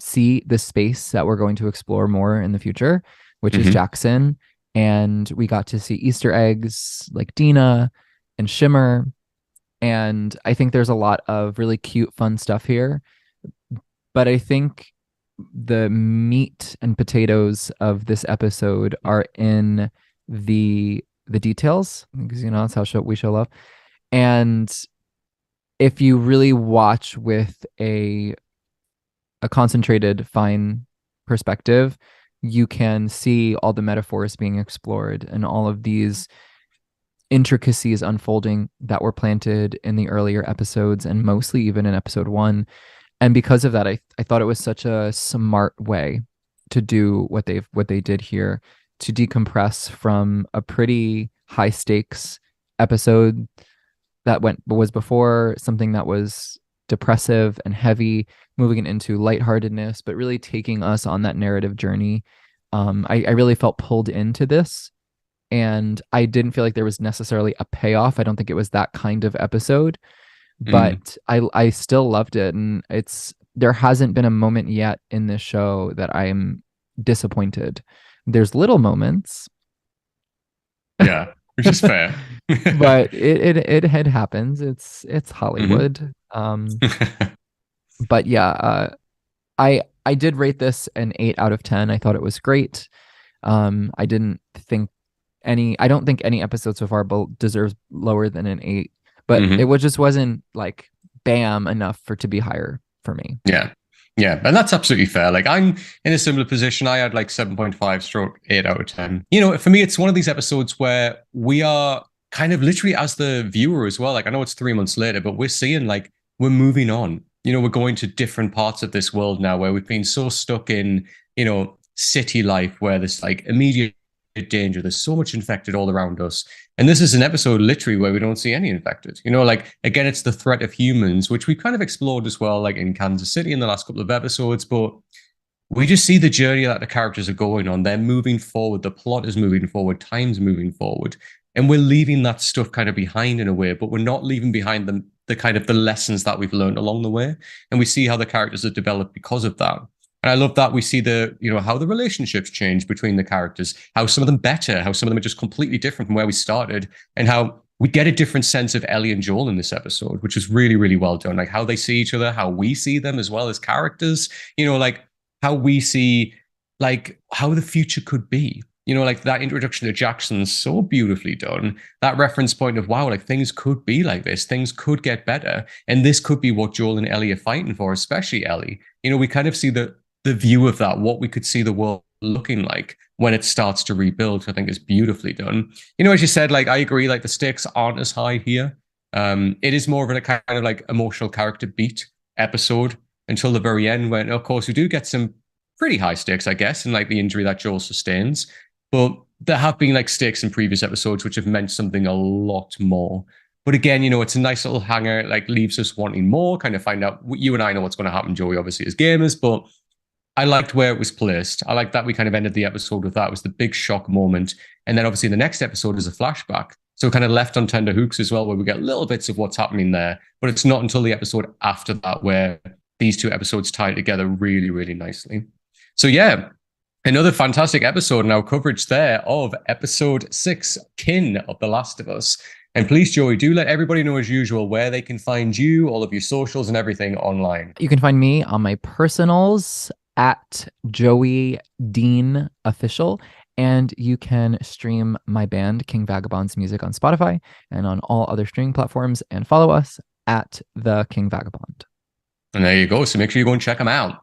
see the space that we're going to explore more in the future, which is Jackson. And we got to see Easter eggs like Dina and Shimmer. And I think there's a lot of really cute, fun stuff here. But I think the meat and potatoes of this episode are in the details, because that's how we show love. And if you really watch with a concentrated, fine perspective, you can see all the metaphors being explored and all of these intricacies unfolding that were planted in the earlier episodes and mostly even in episode 1. And because of that, I thought it was such a smart way to do what they did here, to decompress from a pretty high stakes episode that was before, something that was depressive and heavy, moving it into lightheartedness, but really taking us on that narrative journey. I really felt pulled into this, and I didn't feel like there was necessarily a payoff. I don't think it was that kind of episode, but I still loved it. And there hasn't been a moment yet in this show that I am disappointed. There's little moments. Yeah, which is fair. But it happens. It's Hollywood. But yeah, I did rate this an 8 out of 10. I thought it was great. I don't think any episode so far deserves lower than an 8, but it wasn't like bam enough to be higher for me. Yeah, and that's absolutely fair. Like, I'm in a similar position. I had like 7.5/8 out of 10. You know, for me, it's one of these episodes where we are kind of literally, as the viewer as well, like, I know it's 3 months later, but we're seeing like we're moving on. You know, we're going to different parts of this world now where we've been so stuck in, you know, city life where there's like immediate danger. There's so much infected all around us. And this is an episode literally where we don't see any infected. You know, like, again, it's the threat of humans, which we kind of explored as well, like in Kansas City in the last couple of episodes. But we just see the journey that the characters are going on. They're moving forward. The plot is moving forward. Time's moving forward. And we're leaving that stuff kind of behind in a way, but we're not leaving behind the kind of the lessons that we've learned along the way. And we see how the characters are developed because of that. And I love that we see how the relationships change between the characters, how some of them better, how some of them are just completely different from where we started, and how we get a different sense of Ellie and Joel in this episode, which is really, really well done. Like, how they see each other, how we see them as well as characters, you know, like how we see like how the future could be. You know, like that introduction to Jackson's so beautifully done. That reference point of, wow, like things could be like this. Things could get better. And this could be what Joel and Ellie are fighting for, especially Ellie. You know, we kind of see the view of that, what we could see the world looking like when it starts to rebuild, I think is beautifully done. You know, as you said, like, I agree, like the stakes aren't as high here. It is more of a kind of like emotional character beat episode until the very end, when, of course, we do get some pretty high stakes, I guess, and like the injury that Joel sustains. But there have been like stakes in previous episodes which have meant something a lot more. But again, you know, it's a nice little hanger. It like leaves us wanting more, kind of find out. You and I know what's going to happen, Joey, obviously, as gamers, but I liked where it was placed. I liked that we kind of ended the episode with that. It was the big shock moment. And then obviously the next episode is a flashback. So kind of left on tender hooks as well, where we get little bits of what's happening there. But it's not until the episode after that where these two episodes tie together really, really nicely. So yeah, another fantastic episode in our coverage there of episode 6, Kin of The Last of Us. And please, Joey, do let everybody know as usual where they can find you, all of your socials and everything online. You can find me on my personals at Joey Dean Official, and you can stream my band King Vagabond's music on Spotify and on all other streaming platforms, and follow us at the King Vagabond. And there you go. So make sure you go and check them out.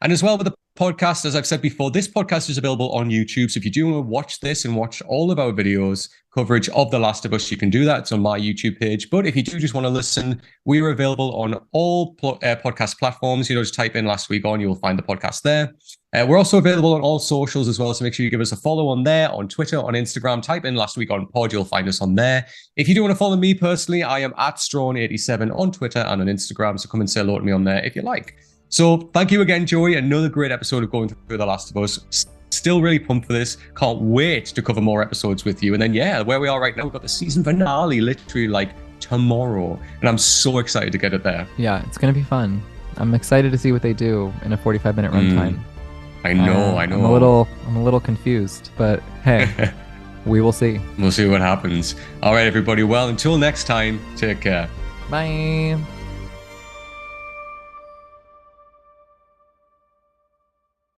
And as well with the podcast, as I've said before, this podcast is available on YouTube. So if you do want to watch this and watch all of our videos, coverage of The Last of Us, you can do that. It's on my YouTube page. But if you do just want to listen, we are available on all podcast platforms. You know, just type in Last Week On, you'll find the podcast there. We're also available on all socials as well. So make sure you give us a follow on there, on Twitter, on Instagram. Type in Last Week On Pod, you'll find us on there. If you do want to follow me personally, I am at Strawn87 on Twitter and on Instagram. So come and say hello to me on there if you like. So thank you again, Joey. Another great episode of going through The Last of Us. Still really pumped for this. Can't wait to cover more episodes with you. And then, yeah, where we are right now, we've got the season finale literally like tomorrow. And I'm so excited to get it there. Yeah, it's going to be fun. I'm excited to see what they do in a 45-minute runtime. I know. I'm a little confused, but hey, we will see. We'll see what happens. All right, everybody. Well, until next time, take care. Bye.